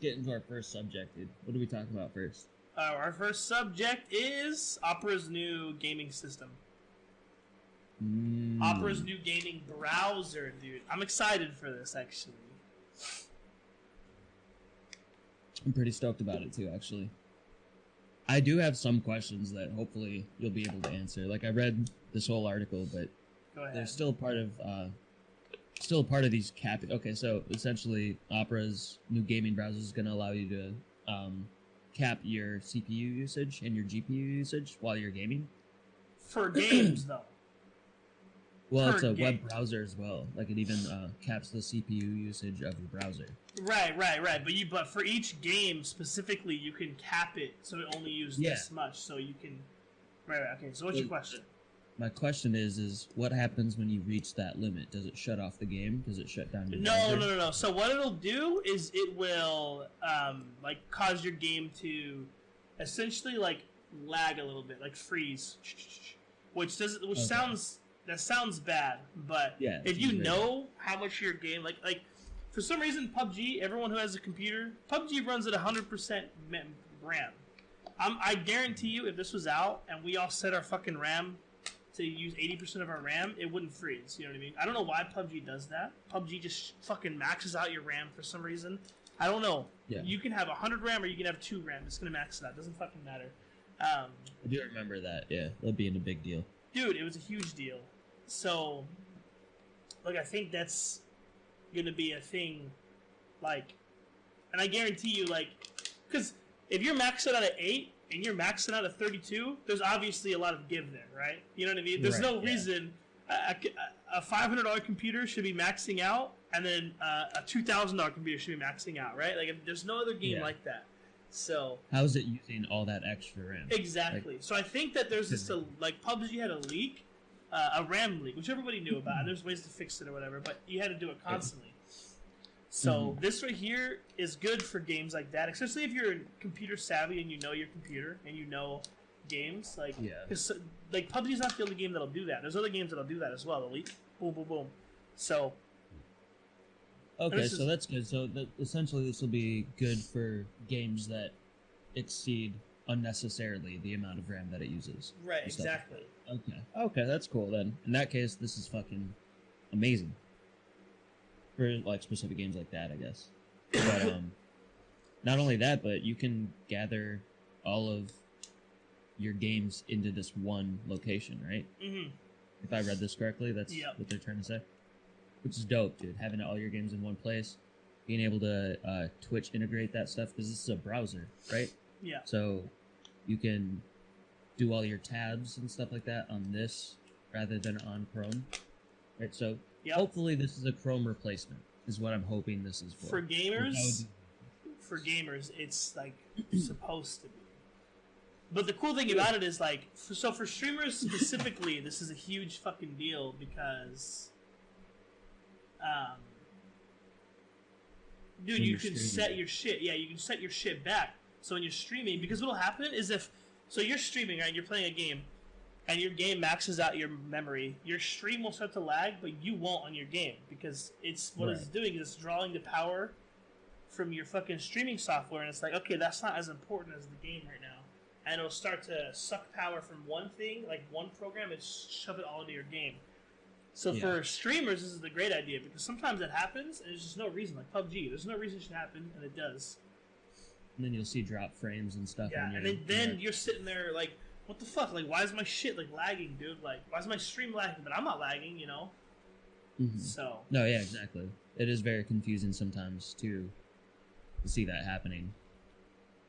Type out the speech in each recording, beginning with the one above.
get into our first subject, dude. What do we talk about first? Our first subject is Opera's new gaming system. Opera's new gaming browser, dude. I'm excited for this, actually. I'm pretty stoked about it, too, actually. I do have some questions that hopefully you'll be able to answer. Like, I read this whole article, but there's still part of these cap. Okay, so essentially, Opera's new gaming browser is going to allow you to cap your CPU usage and your GPU usage while you're gaming. For games, though. Well, it's a web browser as well. Like, it even caps the CPU usage of your browser. Right. But for each game specifically, you can cap it so it only uses this much. So you can. Right. Okay. So what's your question? My question is what happens when you reach that limit? Does it shut off the game? Does it shut down your browser? No. So what it'll do is it will cause your game to essentially lag a little bit, like freeze, which sounds bad. But if you know how much your game like for some reason PUBG, everyone who has a computer, PUBG runs at 100% RAM. I guarantee you, if this was out and we all set our fucking RAM to use 80% of our RAM, it wouldn't freeze. You know what I mean? I don't know why PUBG does that. PUBG just fucking maxes out your RAM for some reason. I don't know. Yeah. You can have 100 RAM or you can have 2 RAM. It's gonna max it out. It doesn't fucking matter. I do remember that. Yeah, that being a big deal. Dude, it was a huge deal. So, I think that's gonna be a thing. And I guarantee you, because if you're maxed out at 8 and you're maxing out at 32, there's obviously a lot of give there, right? You know what I mean? There's no reason a $500 computer should be maxing out, and then a $2,000 computer should be maxing out, right? There's no other game like that. So how's it using all that extra RAM? Exactly. So I think that there's this PUBG had a leak, a RAM leak, which everybody knew about, and there's ways to fix it or whatever, but you had to do it constantly. So this right here is good for games like that, especially if you're computer savvy and you know your computer and you know games. Because PUBG's not the only game that'll do that. There's other games that'll do that as well. They'll leak, boom, boom, boom. So. Okay, so that's good. So essentially, this will be good for games that exceed unnecessarily the amount of RAM that it uses. Right. Exactly. Okay, that's cool then. In that case, this is fucking amazing. For specific games like that, I guess. But not only that, but you can gather all of your games into this one location, right? Mm-hmm. If I read this correctly, that's what they're trying to say. Which is dope, dude. Having all your games in one place, being able to Twitch integrate that stuff, because this is a browser, right? Yeah. So you can do all your tabs and stuff like that on this rather than on Chrome, right? So. Yep. Hopefully this is a Chrome replacement, is what I'm hoping this is for. For gamers, it's supposed to be. But the cool thing about it is for streamers specifically, this is a huge fucking deal because, dude, you can set your shit. Yeah, you can set your shit back. So when you're streaming, because what'll happen is you're streaming, right? You're playing a game. And your game maxes out your memory, your stream will start to lag, but you won't on your game, because it's doing is it's drawing the power from your fucking streaming software, and it's okay, that's not as important as the game right now, and it'll start to suck power from one thing, one program, and shove it all into your game. So for streamers, this is a great idea, because sometimes it happens, and there's just no reason, like PUBG, there's no reason it should happen, and it does. And then you'll see drop frames and stuff. Yeah, and then you're sitting there what the fuck? Why is my shit lagging, dude? Why is my stream lagging? But I'm not lagging, you know. Mm-hmm. So. No, yeah, exactly. It is very confusing sometimes to see that happening.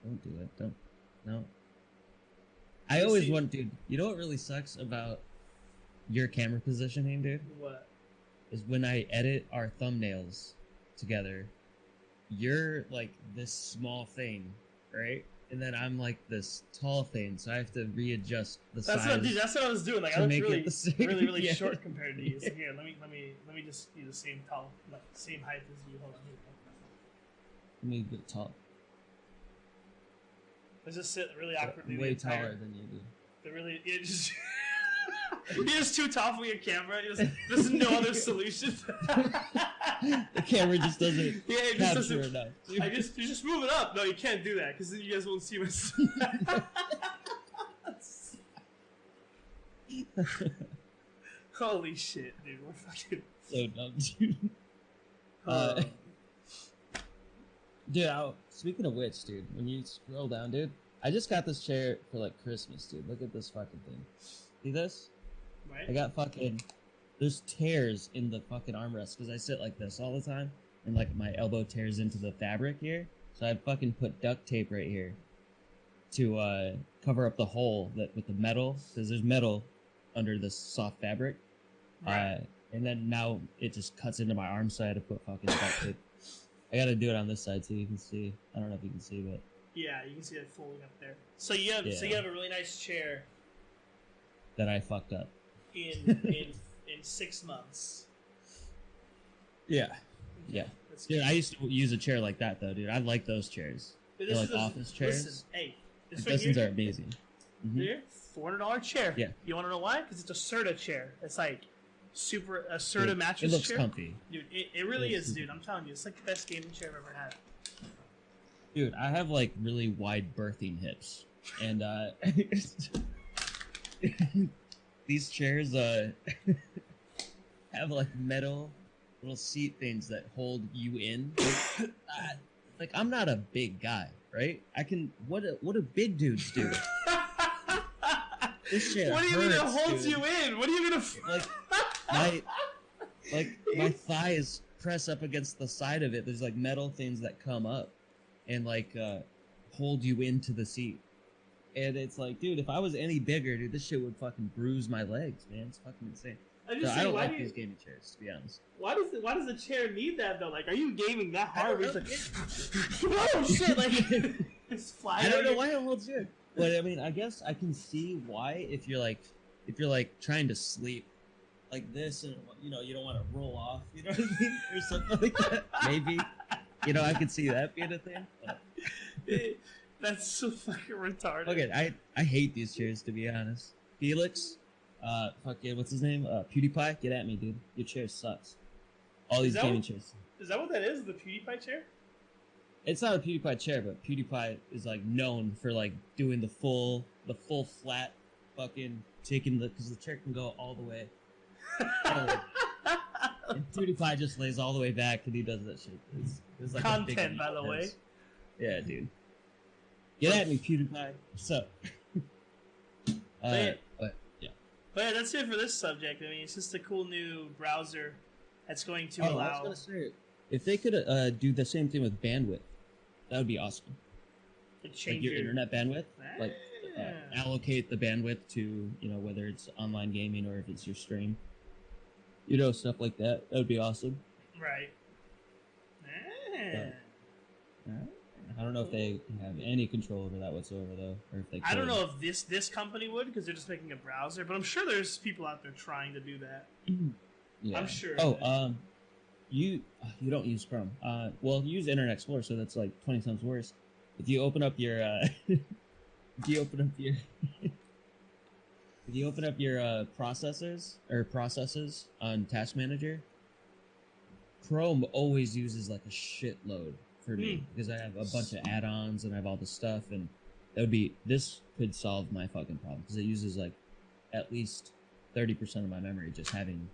Don't do it. Don't. No. I always want, dude. You know what really sucks about your camera positioning, dude? What? Is when I edit our thumbnails together, you're this small thing, right? And then I'm this tall thing, so I have to readjust the size. That's what I was doing. I was really short compared to you. So here, let me just be the same same height as you. Hold on. Let me get tall. Let's just sit really awkwardly. I'm way taller than you do. You're just too tall for your camera. There's no other solution. The camera just doesn't Yeah, it just capture doesn't. enough. You just move it up. No, you can't do that because then you guys won't see my. Holy shit, dude! We're fucking so dumb, dude. Dude, speaking of which, dude, when you scroll down, dude, I just got this chair for like Christmas, dude. Look at this fucking thing. See this? right. I got fucking. There's tears in the fucking armrest because I sit like this all the time, and like my elbow tears into the fabric here. So I fucking put duct tape right here to cover up the hole that with the metal, because there's metal under this soft fabric. Right. And then now it just cuts into my arm, so I had to put fucking duct tape. I gotta do it on this side so you can see. I don't know if you can see, but Yeah, you can see it folding up there. So you have a really nice chair that I fucked up. in 6 months. Yeah. Yeah. That's Dude, good. I used to use a chair like that though, dude. I like those chairs. Dude, They're like office chairs. Listen, hey, Like, this right those things here, are amazing. Mhm. here, $400 chair. Yeah. You want to know why? Because it's a Serta chair. It's like a Serta Dude, mattress it looks chair. comfy. Dude, it really It looks is, dude. I'm telling you, it's like the best gaming chair I've ever had. Dude, I have like really wide birthing hips, and these chairs have like metal little seat things that hold you in. Like I'm not a big guy, right? I can. What do big dudes do? This shit What do you mean it hurts, holds dude. you in? What do you mean My thighs press up against the side of it. There's like metal things that come up and like hold you into the seat. And it's like, dude, if I was any bigger, dude, this shit would fucking bruise my legs, man. It's fucking insane. So I don't like these gaming chairs, to be honest. Why does the chair need that though? Like, are you gaming that hard? Where it's like, oh shit! Like, it's flying. I don't know why it holds good, but I mean, I guess I can see why if you're like trying to sleep like this, and you know you don't want to roll off, you know what I mean, or something like that. Maybe, you know, I could see that being a thing. But... That's so fucking retarded. Okay, I hate these chairs, to be honest. Felix, fucking what's his name? PewDiePie, get at me, dude. Your chair sucks. All these gaming chairs. Is that what that is? The PewDiePie chair? It's not a PewDiePie chair, but PewDiePie is like known for like doing the full flat, fucking taking because the chair can go all the way. And PewDiePie just lays all the way back and he does that shit. It's like content, by the way. Yeah, dude. Get at me, PewDiePie. So. But yeah, that's it for this subject. I mean, it's just a cool new browser that's going to allow. I was gonna say, if they could do the same thing with bandwidth, that would be awesome. Change like your internet bandwidth, like Yeah. allocate the bandwidth to whether it's online gaming or if it's your stream, stuff like that. That would be awesome. Right. I don't know if they have any control over that whatsoever, though, or if they. I don't know if this company would, because they're just making a browser, but I'm sure there's people out there trying to do that. Yeah. I'm sure. Oh, you don't use Chrome. Well, you use Internet Explorer, so that's like 20 times worse. If you open up your, if you open up your processes on Task Manager, Chrome always uses like a shitload for me because I have a bunch of add-ons and I have all this stuff, and this could solve my fucking problem because it uses like at least 30% of my memory just having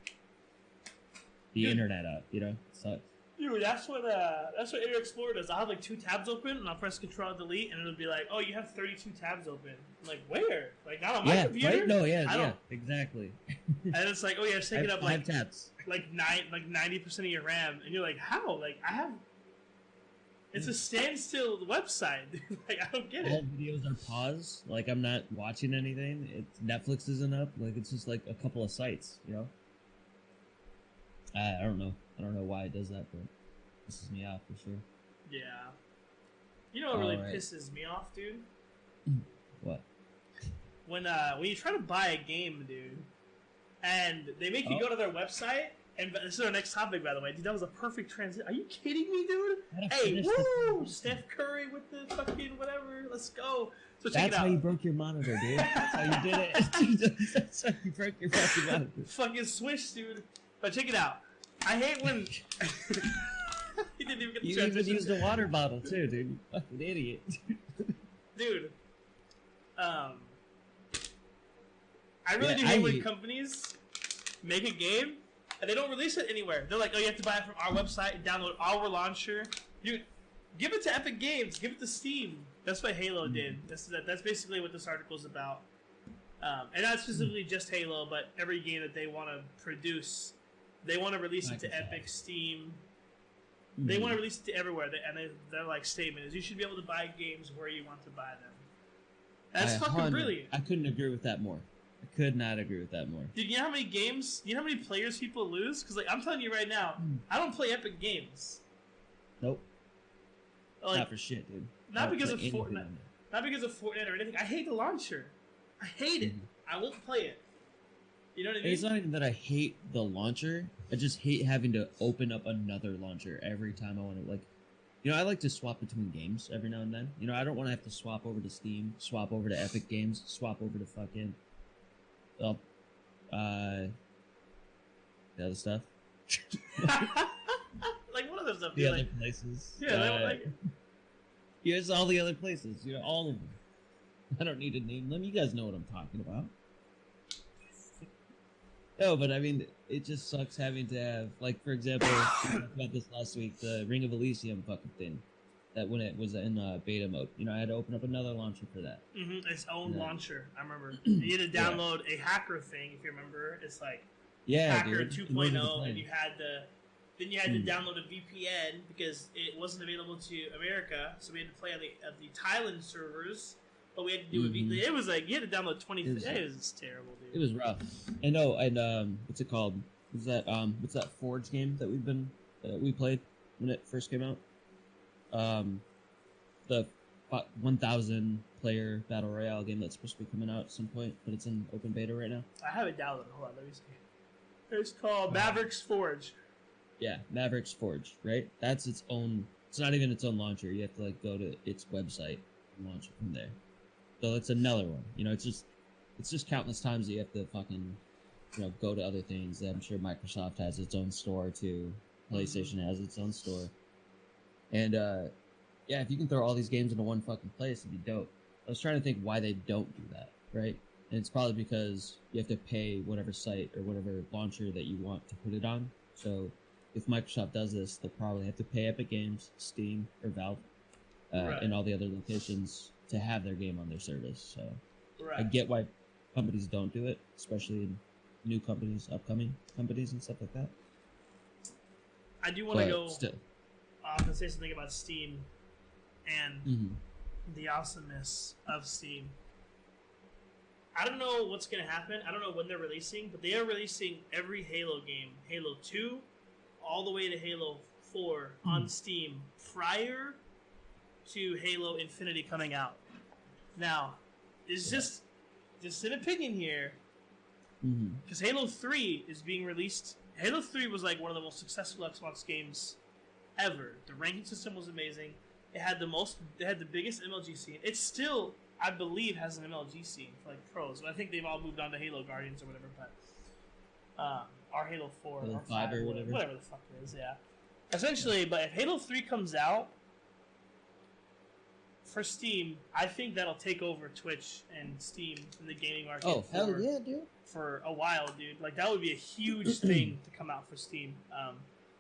the internet up, So Dude, that's what Internet Explorer does. I'll have like 2 tabs open and I'll press Control Delete and it'll be like, oh, you have 32 tabs open. I'm like, where? Like not on my computer? Right? No, yeah, exactly. And it's like, oh yeah, it's taking up like 5 tabs. like 90% of your RAM, and you're like, how? Like I have. It's a standstill website. Like I don't get it. All videos are paused. Like I'm not watching anything. Netflix isn't up. Like it's just like a couple of sites. I don't know. I don't know why it does that, but it pisses me off for sure. Yeah. You know what really pisses me off, dude? What? When you try to buy a game, dude, and they make you go to their website, and this is our next topic, by the way. Dude, that was a perfect transition. Are you kidding me, dude? Hey, woo! Steph Curry with the fucking whatever. Let's go. So check it out. That's how you broke your monitor, dude. That's how you did it. That's how you broke your fucking monitor. Fucking swish, dude. But check it out. I hate when he didn't even get the You transition. even used a water bottle too, dude. You fucking idiot. Dude. I really do hate when companies make a game and they don't release it anywhere. They're like, oh, you have to buy it from our website and download our launcher. Dude, give it to Epic Games. Give it to Steam. That's what Halo did. That's basically what this article is about. And not specifically just Halo, but every game that they want to produce, they want to release it to Epic, Steam. They want to release it to everywhere. Their like statement is, you should be able to buy games where you want to buy them. That's fucking brilliant. I couldn't agree with that more. I could not agree with that more. Dude, you know how many games, you know how many players people lose? Because, like, I'm telling you right now, I don't play Epic Games. Nope. Like, not for shit, dude. Not because of Fortnite. Not because of Fortnite or anything. I hate the launcher. I hate it. I won't play it. You know what I mean? It's not even that I hate the launcher. I just hate having to open up another launcher every time I want to, like... You know, I like to swap between games every now and then. You know, I don't want to have to swap over to Steam, swap over to Epic Games, swap over to fucking... the other stuff. Like, what other stuff? The other places. Yeah, yeah, it's all the other places. You know, all of them. I don't need to name them. You guys know what I'm talking about. No, but I mean, it just sucks having to have, like, for example, we talked about this last week, the Ring of Elysium fucking thing. That when it was in beta mode, you know, I had to open up another launcher for that. Its own launcher. I remember. You had to download a hacker thing, if you remember. It's like Hacker 2.0, and you had to download a VPN because it wasn't available to America, so we had to play on the Thailand servers. But we had to do a VPN. It was like you had to download 20. It was terrible, dude. It was rough. And what's it called? What's that Forge game that we played when it first came out? The 1,000 player battle royale game that's supposed to be coming out at some point, but it's in open beta right now. I have it downloaded. Hold on, let me see. It's called Mavericks Forge. Yeah, Mavericks Forge, right? That's its own. It's not even its own launcher. You have to like go to its website and launch it from there. So it's another one. You know, it's just countless times that you have to fucking, you know, go to other things. I'm sure Microsoft has its own store too. PlayStation has its own store. And yeah, if you can throw all these games into one fucking place, it'd be dope. I was trying to think why they don't do that, right? And it's probably because you have to pay whatever site or whatever launcher that you want to put it on. So if Microsoft does this, they'll probably have to pay Epic Games, Steam, or Valve, and all the other locations to have their game on their service. So I get why companies don't do it, especially in new companies, upcoming companies, and stuff like that. I do want to go still off and say something about Steam and the awesomeness of Steam. I don't know what's going to happen. I don't know when they're releasing, but they are releasing every Halo game, Halo 2, all the way to Halo 4 on Steam prior to Halo Infinity coming out. Now, it's just an opinion here, because Halo 3 is being released. Halo 3 was like one of the most successful Xbox games ever. The ranking system was amazing. It had the biggest MLG scene. It still, I believe, has an MLG scene for like pros. But I think they've all moved on to Halo Guardians or whatever. But or Halo 4 or 5 or whatever the fuck it is. Yeah, essentially. But if Halo 3 comes out for Steam, I think that'll take over Twitch and Steam in the gaming market. Oh, hell yeah, dude! For a while, dude. Like that would be a huge thing to come out for Steam.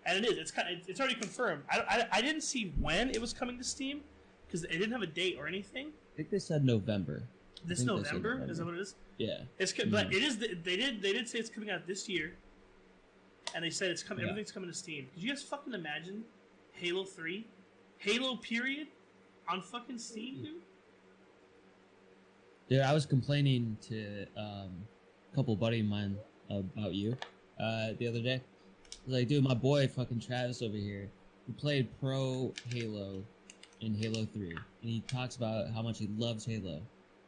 And it is. It's already confirmed. I didn't see when it was coming to Steam because it didn't have a date or anything. I think they said November. This November? Is that what it is? Yeah. But it is. They did say it's coming out this year, and they said it's coming. Everything's coming to Steam. Could you guys fucking imagine Halo 3, Halo period, on fucking Steam, dude? Dude, I was complaining to a couple buddy of mine about you the other day. I was like, dude, my boy fucking Travis over here, he played pro Halo in Halo 3, and he talks about how much he loves Halo.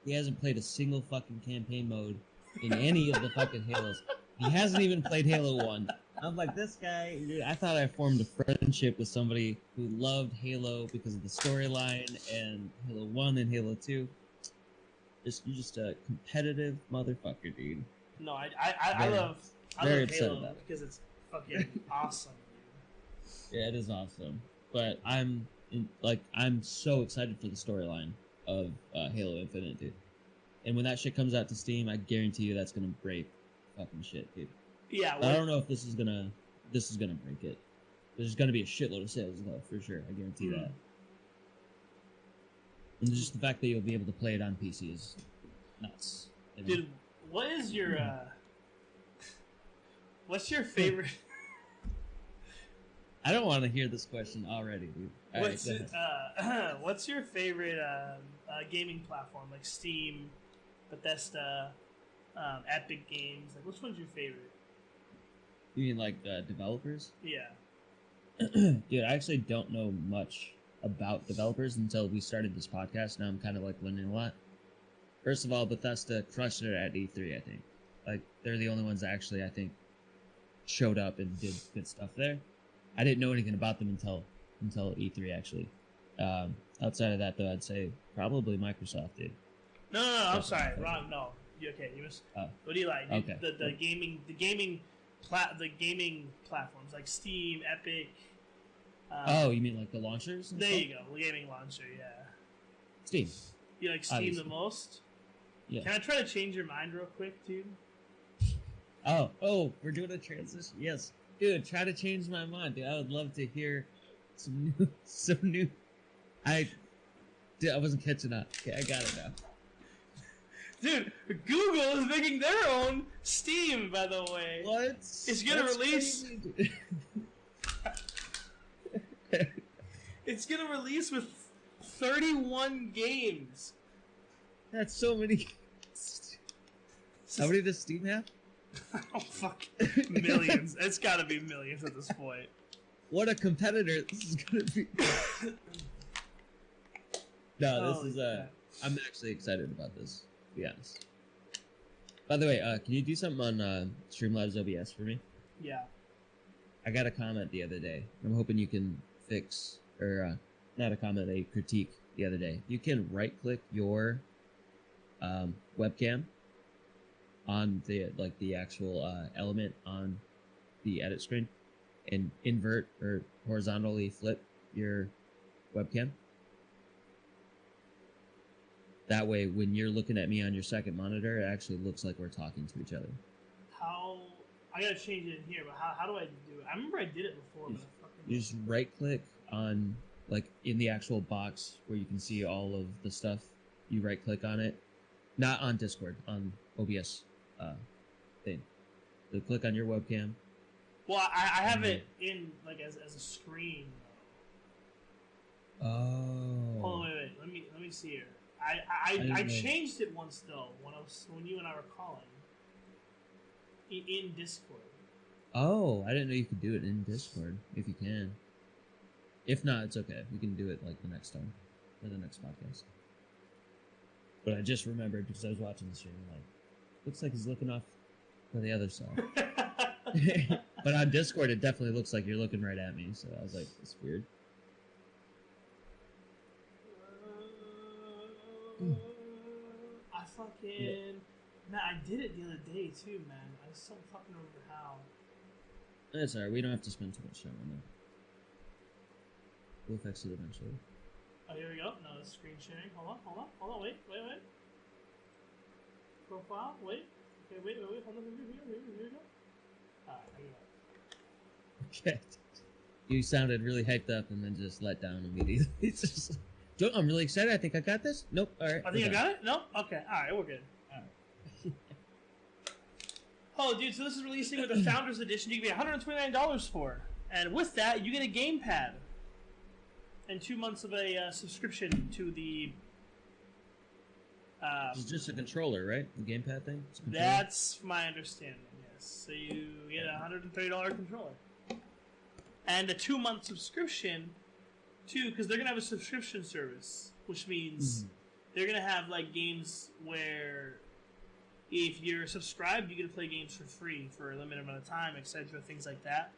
He hasn't played a single fucking campaign mode in any of the fucking Halos. He hasn't even played Halo 1. I'm like, this guy, dude, I thought I formed a friendship with somebody who loved Halo because of the storyline and Halo 1 and Halo 2. You're just a competitive motherfucker, dude. No, I love Halo because it's fucking awesome, dude. Yeah, it is awesome. But I'm so excited for the storyline of Halo Infinite, dude. And when that shit comes out to Steam, I guarantee you that's gonna break fucking shit, dude. Yeah, I don't know if this is gonna break it. There's gonna be a shitload of sales though, for sure. I guarantee that. And just the fact that you'll be able to play it on PC is nuts. You know? Dude, what is your what's your favorite? I don't want to hear this question already, dude. What's your favorite gaming platform? Like Steam, Bethesda, Epic Games. Like, which one's your favorite? You mean like developers? Yeah. Dude, I actually don't know much about developers until we started this podcast. Now I'm kind of like learning a lot. First of all, Bethesda crushed it at E3, I think. Like, they're the only ones that actually, I think, showed up and did good stuff there. I didn't know anything about them until E3, actually. Outside of that, though, I'd say probably Microsoft, dude. No, I'm sorry, wrong. No, okay, you missed. What do you like? Okay. The gaming platforms like Steam, Epic. You mean like the launchers? There you go, gaming launcher. Yeah. Steam. You like Steam Obviously. the most? Yeah. Can I try to change your mind real quick, dude? Oh, we're doing a transition. Yes, dude, try to change my mind, dude. I would love to hear some new. I wasn't catching up. Okay, I got it now. Dude, Google is making their own Steam, by the way. What? It's gonna release. It's gonna release with 31 games. That's so many. How many does Steam have? Oh fuck, millions. It's gotta be millions at this point. What a competitor this is gonna be. No, this is I'm actually excited about this, to be honest. By the way, can you do something on Streamlabs OBS for me? Yeah. I got a comment the other day. I'm hoping you can fix, or not a comment, a critique the other day. You can right-click your webcam on the actual element on the edit screen and invert or horizontally flip your webcam. That way, when you're looking at me on your second monitor, it actually looks like we're talking to each other. How? I gotta change it in here, but how do I do it? I remember I did it before, but I fucking... You just right-click on, like, in the actual box where you can see all of the stuff. You right-click on it. Not on Discord, on OBS thing. So click on your webcam. Well, I have it in, like, as a screen. Oh. Hold on, wait. Let me see here. I changed it once though when you and I were calling in Discord. Oh, I didn't know you could do it in Discord. If you can. If not, it's okay. We can do it like the next time or the next podcast. But I just remembered because I was watching the stream. Like, looks like he's looking off to the other side. But on Discord, it definitely looks like you're looking right at me. So I was like, that's weird. I fucking... Man, I did it the other day too, man. I just don't fucking remember how. That's alright, we don't have to spend too much time on that. We'll fix it eventually. Oh, here we go. No, it's screen sharing. Hold on, wait. Profile, wait. Okay, wait, hold on, here we go. Alright, I got it. Okay. You sounded really hyped up and then just let down immediately. It's just... I'm really excited. I think I got this. Nope. All right. I think I got it? No? Okay. Alright, we're good. Alright. Oh, dude, so this is releasing with the Founders Edition. You can pay $129 for. And with that, you get a gamepad. And 2 months of a subscription to the... It's just a controller, right? The gamepad thing? That's my understanding, yes. So you get a $130 controller. And a 2-month subscription... too, because they're gonna have a subscription service, which means they're gonna have like games where if you're subscribed, you get to play games for free for a limited amount of time, etc. Things like that.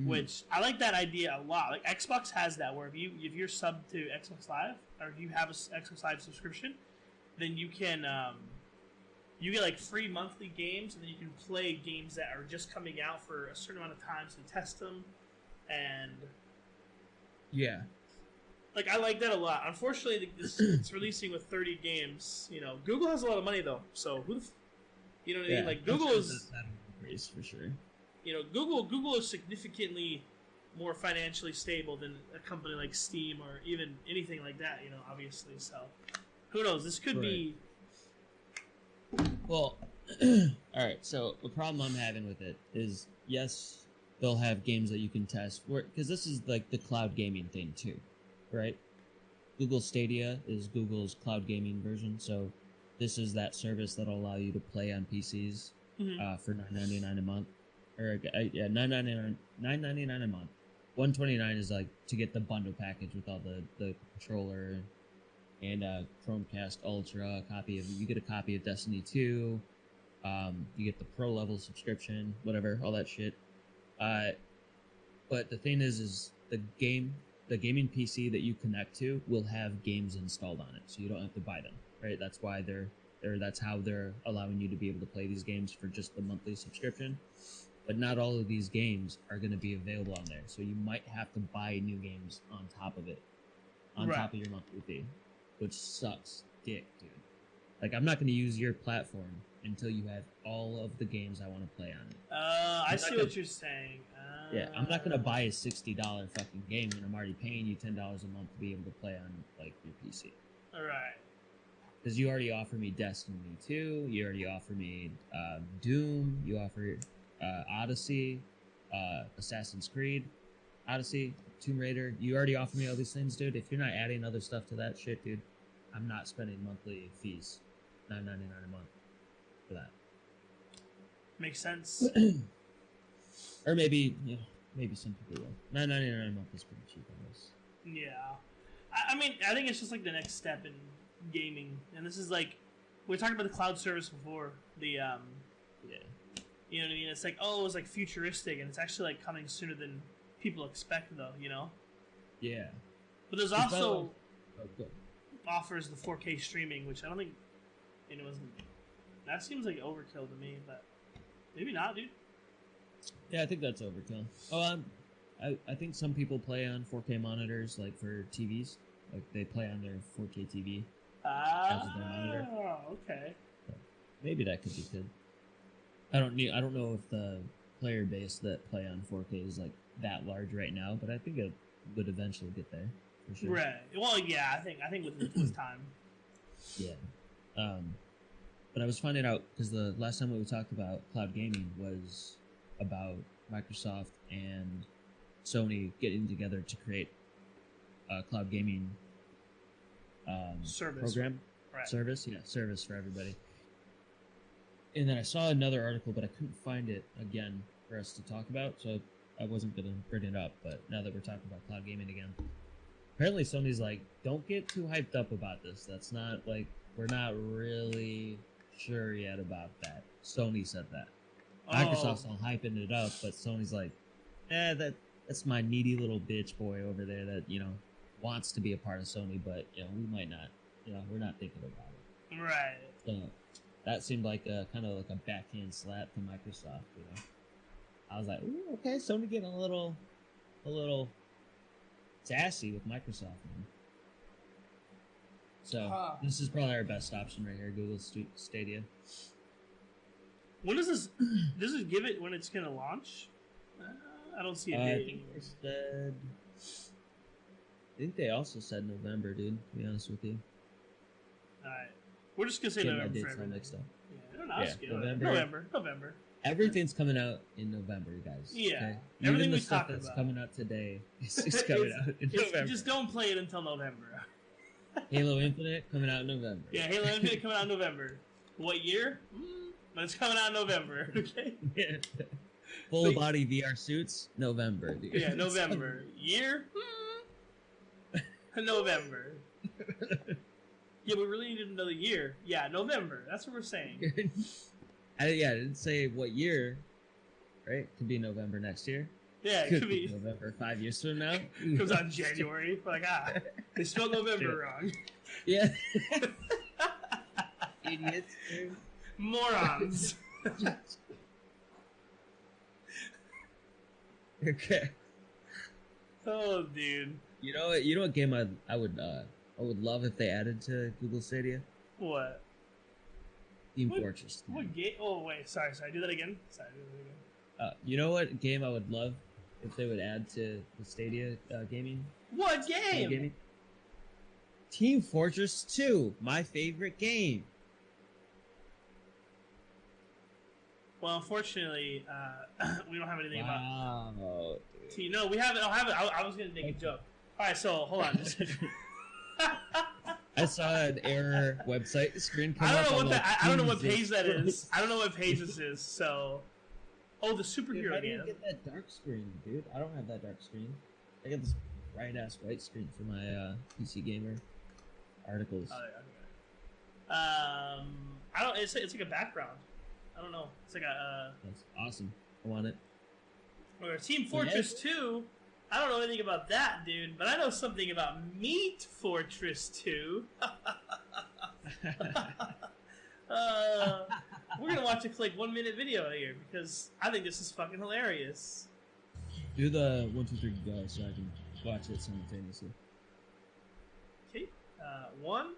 Which I like that idea a lot. Like Xbox has that, where if you're subbed to Xbox Live or if you have a Xbox Live subscription, then you can you get like free monthly games, and then you can play games that are just coming out for a certain amount of time to test them, and Yeah. like I like that a lot. Unfortunately, it's releasing with 30 games. You know, Google has a lot of money though, so you know what I mean? Like Google is increase for sure. you know Google is significantly more financially stable than a company like Steam or even anything like that. You know, obviously. So who knows? This could be. Well, all right. So the problem I'm having with it is, yes, they'll have games that you can test because this is like the cloud gaming thing too, right? Google Stadia is Google's cloud gaming version, so this is that service that'll allow you to play on PCs for $9.99 a month, or yeah, $9.99 a month. $129 is like to get the bundle package with all the controller and Chromecast Ultra. You get a copy of Destiny 2. You get the pro level subscription, whatever, all that shit. But the thing is the gaming PC that you connect to will have games installed on it, so you don't have to buy them, right? That's why that's how they're allowing you to be able to play these games for just the monthly subscription. But not all of these games are going to be available on there, so you might have to buy new games on top of it, top of your monthly fee, which sucks dick, dude. Like, I'm not going to use your platform until you have all of the games I want to play on it. I see what you're saying. Yeah, I'm not gonna buy a $60 fucking game when I'm already paying you $10 a month to be able to play on like your PC. All right. Because you already offer me Destiny 2, you already offer me Doom, you offer Odyssey, Assassin's Creed, Odyssey, Tomb Raider. You already offer me all these things, dude. If you're not adding other stuff to that shit, dude, I'm not spending monthly fees, $9.99 a month for that. Makes sense. Or maybe some people will. $9.99 a month is pretty cheap on this. Yeah, I mean, I think it's just like the next step in gaming, and this is like we talked about the cloud service before. The yeah, you know what I mean? It's like, oh, it's like futuristic, and it's actually like coming sooner than people expect, though. You know? Yeah. But there's also offers the 4K streaming, which I don't think it wasn't. That seems like overkill to me, but maybe not, dude. Yeah, I think that's overkill. Oh, I think some people play on 4K monitors, like for TVs. Like they play on their 4K TV as their monitor. Okay. So maybe that could be good. I don't know if the player base that play on 4K is like that large right now, but I think it would eventually get there for sure. Right. Well, yeah, I think with time. Yeah. But I was finding out because the last time we talked about cloud gaming was about Microsoft and Sony getting together to create a cloud gaming service program. Right. Service for everybody. And then I saw another article, but I couldn't find it again for us to talk about, so I wasn't going to bring it up. But now that we're talking about cloud gaming again, apparently Sony's like, don't get too hyped up about this. That's not like, we're not really sure yet about that. Sony said that. Microsoft's all hyping it up, but Sony's like, that's my needy little bitch boy over there that, you know, wants to be a part of Sony, but, you know, we might not, you know, we're not thinking about it. Right. So that seemed like a kind of like a backhand slap to Microsoft, you know. I was like, ooh, okay, Sony getting a little sassy with Microsoft, man. So this is probably our best option right here, Google Stadia. When does this? Does it give it when it's gonna launch? I don't see a date. I think they also said November, dude. To be honest with you. Alright, we're just gonna say November for everything. Mixed up. Yeah, I don't know. November. Everything's coming out in November, guys. Yeah, okay? everything Even the we stuff talked that's about coming out today is coming out in November. Just don't play it until November. Halo Infinite coming out in November. Yeah, Halo Infinite coming out in November. What year? But it's coming out in November. Okay. Yeah. Full body VR suits, November. Dude. Yeah, November. Year? November. Yeah, we really need another year. Yeah, November. That's what we're saying. I didn't say what year. Right? Could be November next year. Yeah, it could be November 5 years from now. Comes out in January. We're like, they spelled November wrong. Yeah. Idiots, dude. Morons. Okay. Oh, dude. You know what? You know what game I would love if they added to Google Stadia? What? Team Fortress 2. What game? Oh, wait. Sorry. Do that again. Sorry. Do that again. You know what game I would love if they would add to the Stadia gaming? What game? Gaming? Team Fortress 2, my favorite game. Well, unfortunately, we don't have anything about. Dude. No, we haven't. I was gonna make a joke. All right, so hold on. I saw an error website screen come up. I don't know what page that is. I don't know what page this is. So, the superhero How do game. you get that dark screen, dude? I don't have that dark screen. I got this bright ass white screen for my PC gamer articles. Oh, yeah, okay. I don't. It's like a background. I don't know. It's like a. That's awesome. I want it. Or Team Fortress 2. I don't know anything about that, dude, but I know something about Meat Fortress 2. We're gonna watch a like 1 minute video here because I think this is fucking hilarious. Do the 1, 2, 3 go so I can watch it simultaneously. Okay, 1,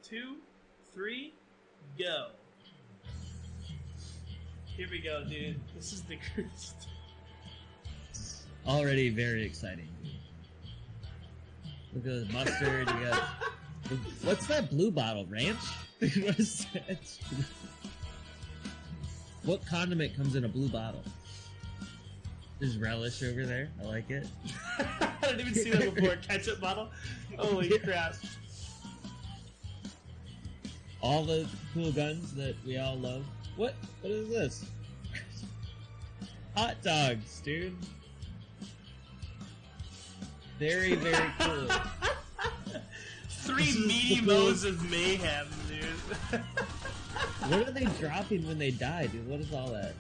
2, 3, go. Here we go, dude. This is the greatest. Already very exciting. Look at the mustard. You got. What's that blue bottle? Ranch? What is that? What condiment comes in a blue bottle? There's relish over there. I like it. I didn't even see that before. Ketchup bottle? Holy crap. All the cool guns that we all love. What is this? Hot dogs, dude. Very, very cool. 3 meaty modes of mayhem, dude. What are they dropping when they die, dude? What is all that?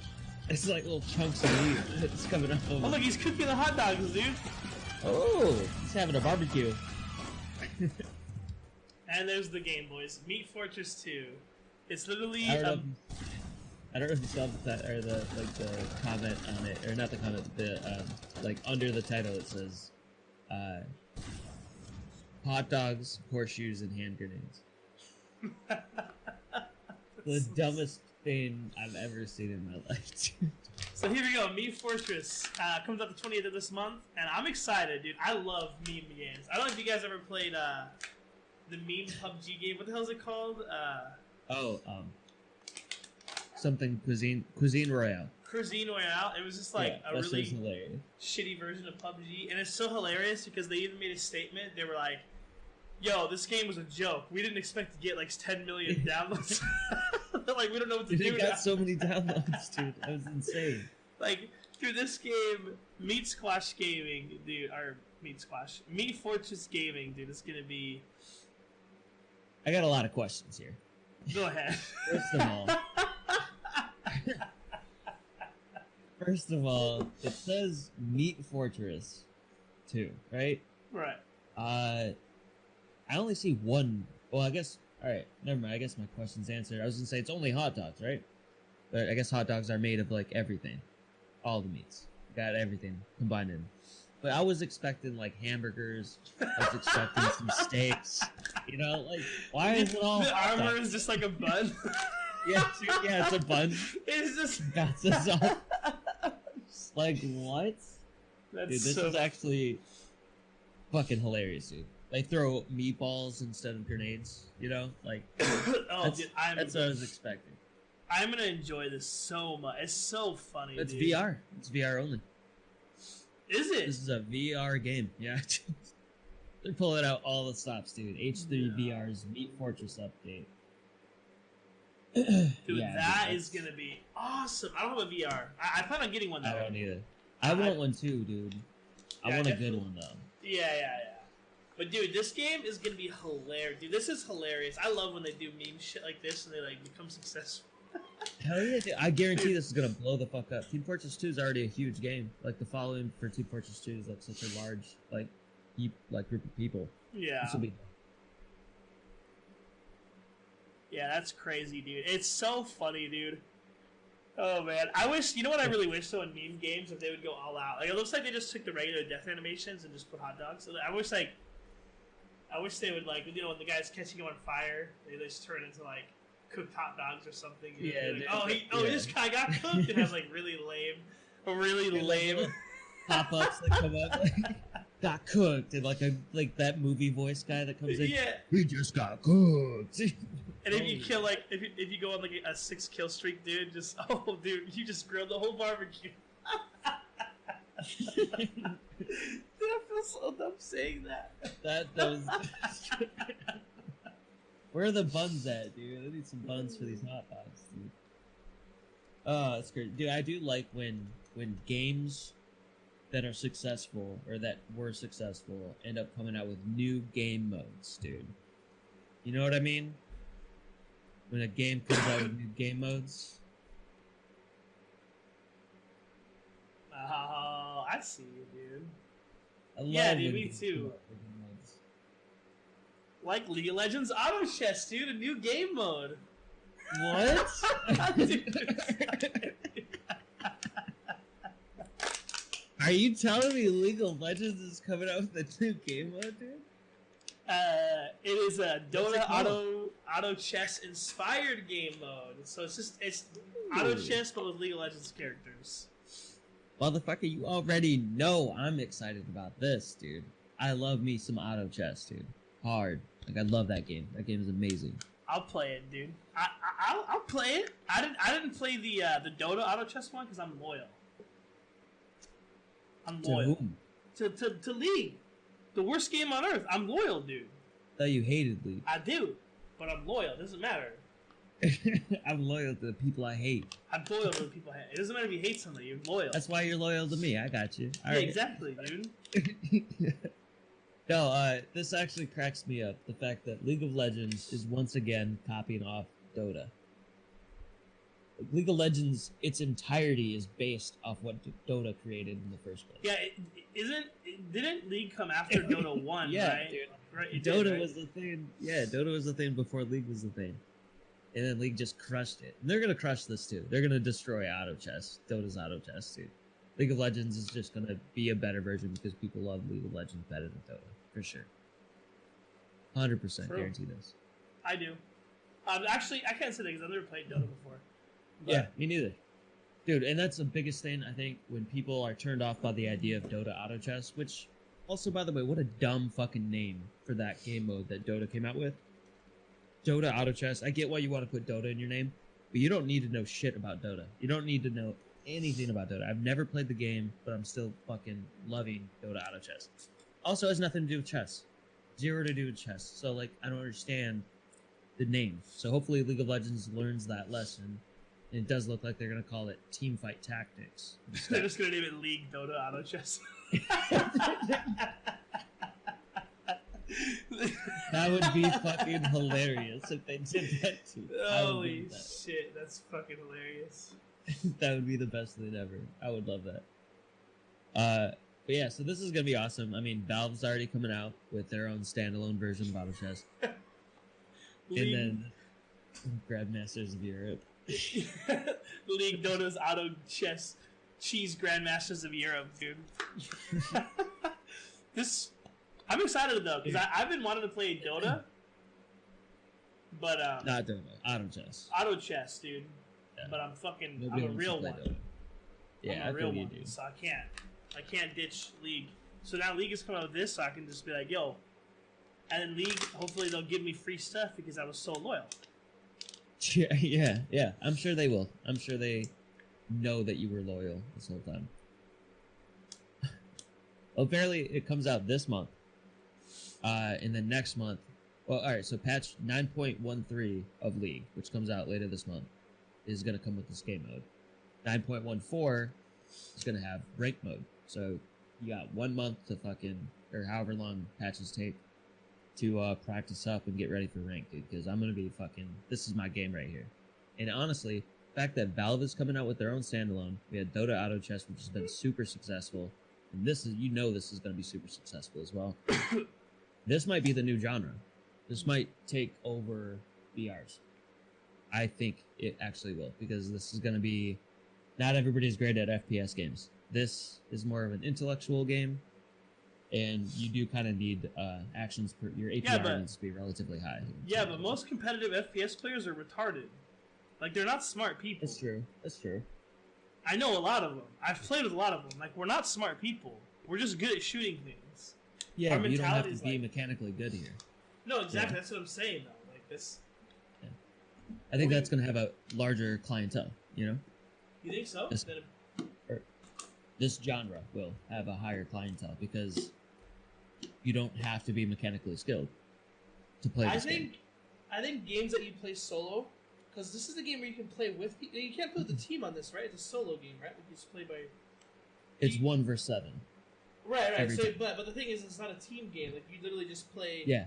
It's like little chunks of meat that's coming up over. Oh, look, he's cooking the hot dogs, dude. Oh, he's having a barbecue. And there's the game, boys. Meat Fortress 2. It's literally. I don't know if you saw the comment on it, or not the comment, the like under the title it says, hot dogs, horseshoes, and hand grenades. The dumbest thing I've ever seen in my life. So here we go. Meat Fortress comes out the 20th of this month, and I'm excited, dude. I love meme games. I don't know if you guys ever played the meme PUBG game. What the hell is it called? Something Cuisine Royale. Cuisine Royale. It was just like a really hilarious. shitty version of PUBG, and it's so hilarious because they even made a statement. They were like, "Yo, this game was a joke. We didn't expect to get like 10 million downloads. Like, we don't know what to do." It got so many downloads, dude. That was insane. Like, through this game, Meat Squash Gaming, dude, or Meat Fortress Gaming, dude, it's gonna be. I got a lot of questions here. Go ahead. First of all, it says Meat Fortress 2, right? Right. I only see one. Well, I guess. All right, never mind. I guess my question's answered. I was gonna say it's only hot dogs, right? But I guess hot dogs are made of like everything, all the meats. Got everything combined in. But I was expecting like hamburgers. I was expecting some steaks. You know, like why is it all? The armor is just like a bun. Yeah, it's a bun. It's just. That's us all. Like what? That's dude, this so... is actually fucking hilarious, dude. They throw meatballs instead of grenades. You know, like that's what I was expecting. I'm gonna enjoy this so much. It's so funny. It's dude. VR. It's VR only. Is it? This is a VR game. Yeah. They're pulling out all the stops, dude. H3 VR's Meat Fortress update. Dude, yeah, that is gonna be awesome. I don't have a VR. I plan on getting one though. I don't either. I want one too, dude. I want a good one though. Yeah. But dude, this game is gonna be hilarious. Dude, this is hilarious. I love when they do meme shit like this and they like become successful. Hell yeah, dude. I guarantee this is gonna blow the fuck up. Team Fortress 2 is already a huge game. Like the following for Team Fortress 2 is like such a large like group of people. Yeah. This will be. Yeah, that's crazy, dude. It's so funny, dude. Oh man, I wish. You know what I really wish though in meme games if they would go all out. Like it looks like they just took the regular death animations and just put hot dogs. So I wish I wish they would like when the guy's catching him on fire, they just turn into like cooked hot dogs or something. Yeah. Like, he this guy got cooked and has like really lame Pop-ups that come up. Got cooked, and like that movie voice guy that comes in. Yeah, he just got cooked. And if you kill if you go on like a 6 kill streak, dude, dude, you just grilled the whole barbecue. Dude, I feel so dumb saying that. That was. Where are the buns at, dude? I need some buns for these hot dogs, dude. Oh, that's great, dude. I do like when games that are successful or that were successful end up coming out with new game modes, dude. You know what I mean? When a game comes out with new game modes. Oh, I see you, dude. I love yeah, dude, me too. Like League of Legends Auto Chess, dude, a new game mode. What? Are you telling me League of Legends is coming out with a new game mode, dude? It is a Dota auto chess inspired game mode. So it's auto chess but with League of Legends characters. Motherfucker, you already know I'm excited about this, dude. I love me some auto chess, dude. Hard. Like I love that game. That game is amazing. I'll play it, dude. I'll play it. I didn't play the Dota auto chess one because I'm loyal. I'm loyal. To whom? To League. The worst game on earth. I'm loyal, dude. I thought you hated League. I do, but I'm loyal. It doesn't matter. I'm loyal to the people I hate. I'm loyal to the people I hate. It doesn't matter if you hate somebody. You're loyal. That's why you're loyal to me. I got you. All right. Exactly, dude. No, this actually cracks me up. The fact that League of Legends is once again copying off Dota. League of Legends, its entirety is based off what Dota created in the first place. Yeah, didn't League come after Dota 1, yeah, right? Dude. Right, Dota was the thing. Yeah, Dota was the thing before League was the thing. And then League just crushed it. And they're going to crush this too. They're going to destroy auto chess. Dota's auto chess too. League of Legends is just going to be a better version because people love League of Legends better than Dota. For sure. 100% guarantee this. I do. Actually, I can't say that because I've never played Dota before. But... Yeah, me neither. Dude, and that's the biggest thing, I think, when people are turned off by the idea of Dota Auto Chess, which, also, by the way, what a dumb fucking name for that game mode that Dota came out with. Dota Auto Chess. I get why you want to put Dota in your name, but you don't need to know shit about Dota. You don't need to know anything about Dota. I've never played the game, but I'm still fucking loving Dota Auto Chess. Also has nothing to do with chess. Zero to do with chess. So, like, I don't understand the name. So hopefully League of Legends learns that lesson. And it does look like they're going to call it Teamfight Tactics. They're just going to name it League Dota Auto Chess. That would be fucking hilarious if they did that too. Holy shit, that's fucking hilarious. That would be the best thing ever. I would love that. But yeah, so this is going to be awesome. I mean, Valve's already coming out with their own standalone version of Auto Chess. And then Grandmasters of Europe. League Dota's Auto Chess Cheese Grandmasters of Europe, dude. I'm excited though because I've been wanting to play Dota, but not Dota, Auto Chess. Auto Chess, dude. Yeah. But I'm a real one. Dota. Yeah, I'm a real one, do. so I can't ditch League. So now League is coming out with this, so I can just be like, yo. And then League, hopefully they'll give me free stuff because I was so loyal. Yeah. I'm sure they will. I'm sure they know that you were loyal this whole time. Well, apparently it comes out this month. And then next month, well, all right. So patch 9.13 of League, which comes out later this month, is going to come with this game mode. 9.14 is going to have rank mode. So you got 1 month to or however long patches take to practice up and get ready for rank, dude. Because I'm going to be this is my game right here. And honestly, the fact that Valve is coming out with their own standalone, we had Dota Auto Chess, which has been super successful. And this is going to be super successful as well. This might be the new genre. This might take over BRs. I think it actually will, because this is going to be, not everybody's great at FPS games. This is more of an intellectual game, and you do kind of need actions per your APR needs to be relatively high. Yeah, but most competitive FPS players are retarded. Like, they're not smart people. That's true. That's true. I know a lot of them. I've played with a lot of them. Like, we're not smart people. We're just good at shooting things. Yeah, but you don't have to be mechanically good here. No, exactly. Yeah. That's what I'm saying, though. Like, this... Yeah. I think that's going to have a larger clientele, you know? You think so? This genre will have a higher clientele, because you don't have to be mechanically skilled to play this game. I think games that you play solo, because this is the game where you can play with people. You can't play with the team on this, right? It's a solo game, right? You just play by... It's 1 versus 7. Right. So, but the thing is, it's not a team game. Like, you literally just play... Yeah.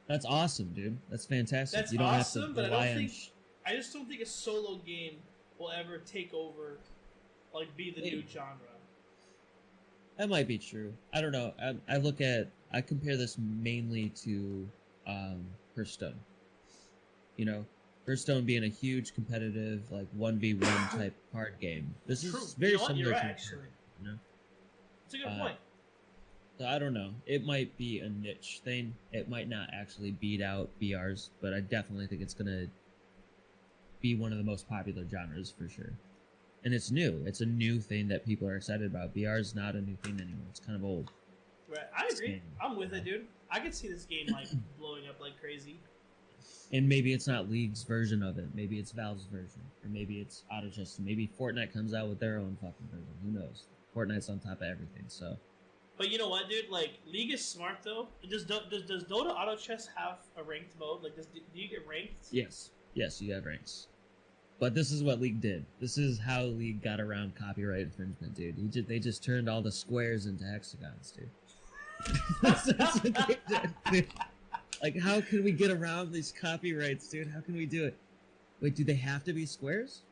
That's awesome, dude. That's fantastic. That's you don't awesome, have to but I just don't think a solo game will ever take over, like, be the new genre. That might be true. I don't know. I compare this mainly to Hearthstone. You know, Hearthstone being a huge competitive, like, 1v1 type card game. This is very similar You're right, to actually. You know? It's a good point. So I don't know. It might be a niche thing. It might not actually beat out BRs, but I definitely think it's going to be one of the most popular genres for sure. And it's new. It's a new thing that people are excited about. BR is not a new thing anymore. It's kind of old. Right. I agree. I'm with it, dude. I could see this game, like, blowing up like crazy. And maybe it's not League's version of it. Maybe it's Valve's version. Or maybe it's auto chess. Maybe Fortnite comes out with their own fucking version. Who knows? Fortnite's on top of everything, so... But you know what, dude? Like, League is smart, though. Does Dota Auto Chess have a ranked mode? Like, do you get ranked? Yes. Yes, you have ranks. But this is what League did. This is how League got around copyright infringement, dude. They just turned all the squares into hexagons, dude. That's what they did, dude. Like, how can we get around these copyrights, dude? How can we do it? Wait, do they have to be squares?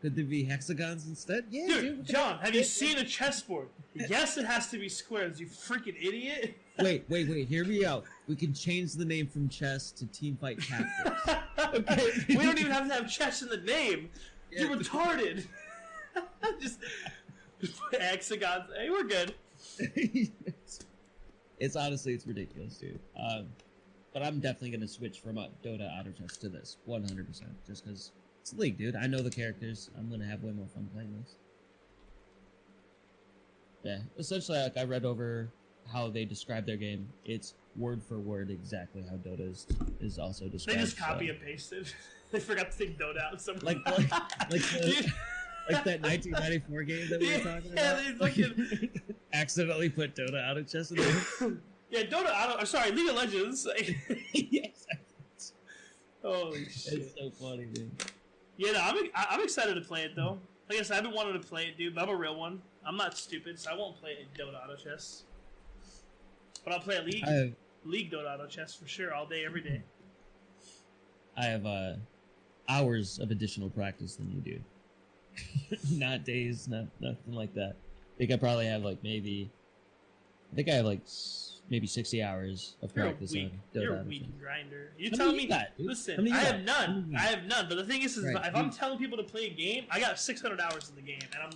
Could there be hexagons instead? Yeah, dude. John, have you seen a chessboard? Yes, it has to be squares, you freaking idiot. Wait. Hear me out. We can change the name from chess to Teamfight Tactics. Okay? We don't even have to have chess in the name. Yeah. You're retarded. just put hexagons. Hey, we're good. It's honestly, it's ridiculous, dude. But I'm definitely going to switch from Dota Auto Chess to this, 100%, just because it's League, dude. I know the characters. I'm going to have way more fun playing this. Yeah, essentially, like, I read over how they describe their game. It's word for word exactly how Dota is also described. They just copy and pasted. They forgot to take Dota out somewhere. Like that 1994 game that we were talking about? Yeah, they fucking... accidentally put Dota Auto Chess in there. Yeah, League of Legends. Yes. Holy shit. It's so funny, dude. Yeah, no, I'm excited to play it, though. Like I said, I've been wanting to play it, dude, but I'm a real one. I'm not stupid, so I won't play Dota Auto Chess. But I'll play a League Dota Auto Chess for sure, all day, every day. I have hours of additional practice than you do. Not days, nothing like that. I think I probably have maybe 60 hours of practice on Dota. You're a weak grinder. You tell me that. Listen, I have none. I have none. But the thing is right, if I'm telling people to play a game, I got 600 hours in the game, and I'm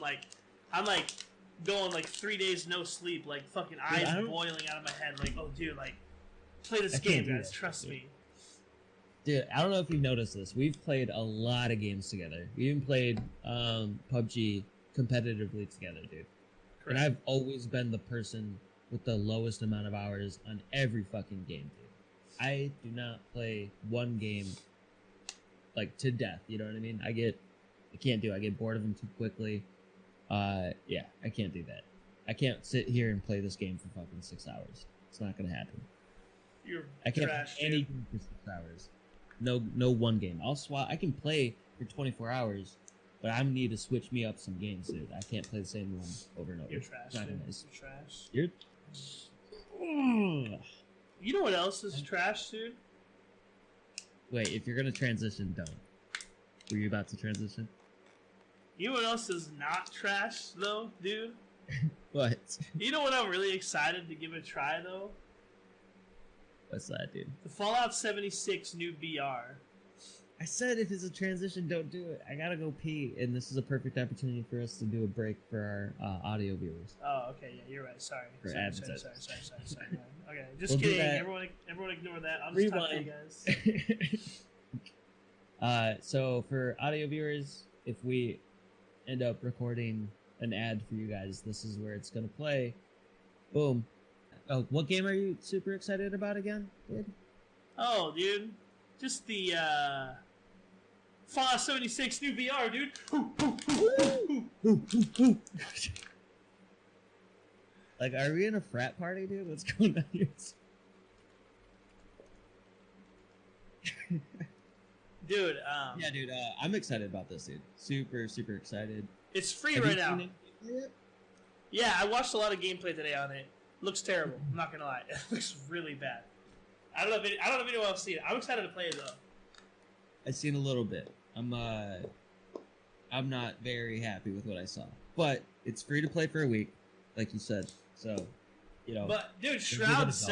going 3 days no sleep, like fucking eyes boiling out of my head, like, oh dude, like, play this game, guys. Trust me. Dude, I don't know if you've noticed this. We've played a lot of games together. We even played PUBG competitively together, dude. Correct. And I've always been the person with the lowest amount of hours on every fucking game, dude. I do not play one game to death, you know what I mean? I get bored of them too quickly. Yeah, I can't do that. I can't sit here and play this game for fucking 6 hours. It's not gonna happen. I can't play any game for 6 hours. No one game. I can play for 24 hours, but I need to switch me up some games, dude. I can't play the same one over and over. You're trash, dude. You're trash. You're... You know what else is trash, dude? Wait, if you're gonna transition, don't. Were you about to transition? You know what else is not trash, though, dude? What? You know what I'm really excited to give a try, though? What's that, dude? The Fallout 76 new BR. I said if it's a transition, don't do it. I gotta go pee, and this is a perfect opportunity for us to do a break for our audio viewers. Oh, okay, yeah, you're right. Sorry. For Sorry. Okay, just We'll do kidding. that. Everyone ignore that. I'll just talk to you guys. So for audio viewers, if we end up recording an ad for you guys, this is where it's gonna play. Boom. Oh, what game are you super excited about again, dude? Oh, dude, just the Fallout 76 new VR, dude. Like, are we in a frat party, dude? What's going on here? Dude, yeah, dude, I'm excited about this, dude. Super, super excited. It's free Have right you now. seen it? Yeah, I watched a lot of gameplay today on it. Looks terrible. I'm not gonna lie. It looks really bad. I don't know if anyone else seen it. I'm excited to play it though. I've seen a little bit. I'm not very happy with what I saw, but it's free to play for a week, like you said. So, you know. But dude, Shroud has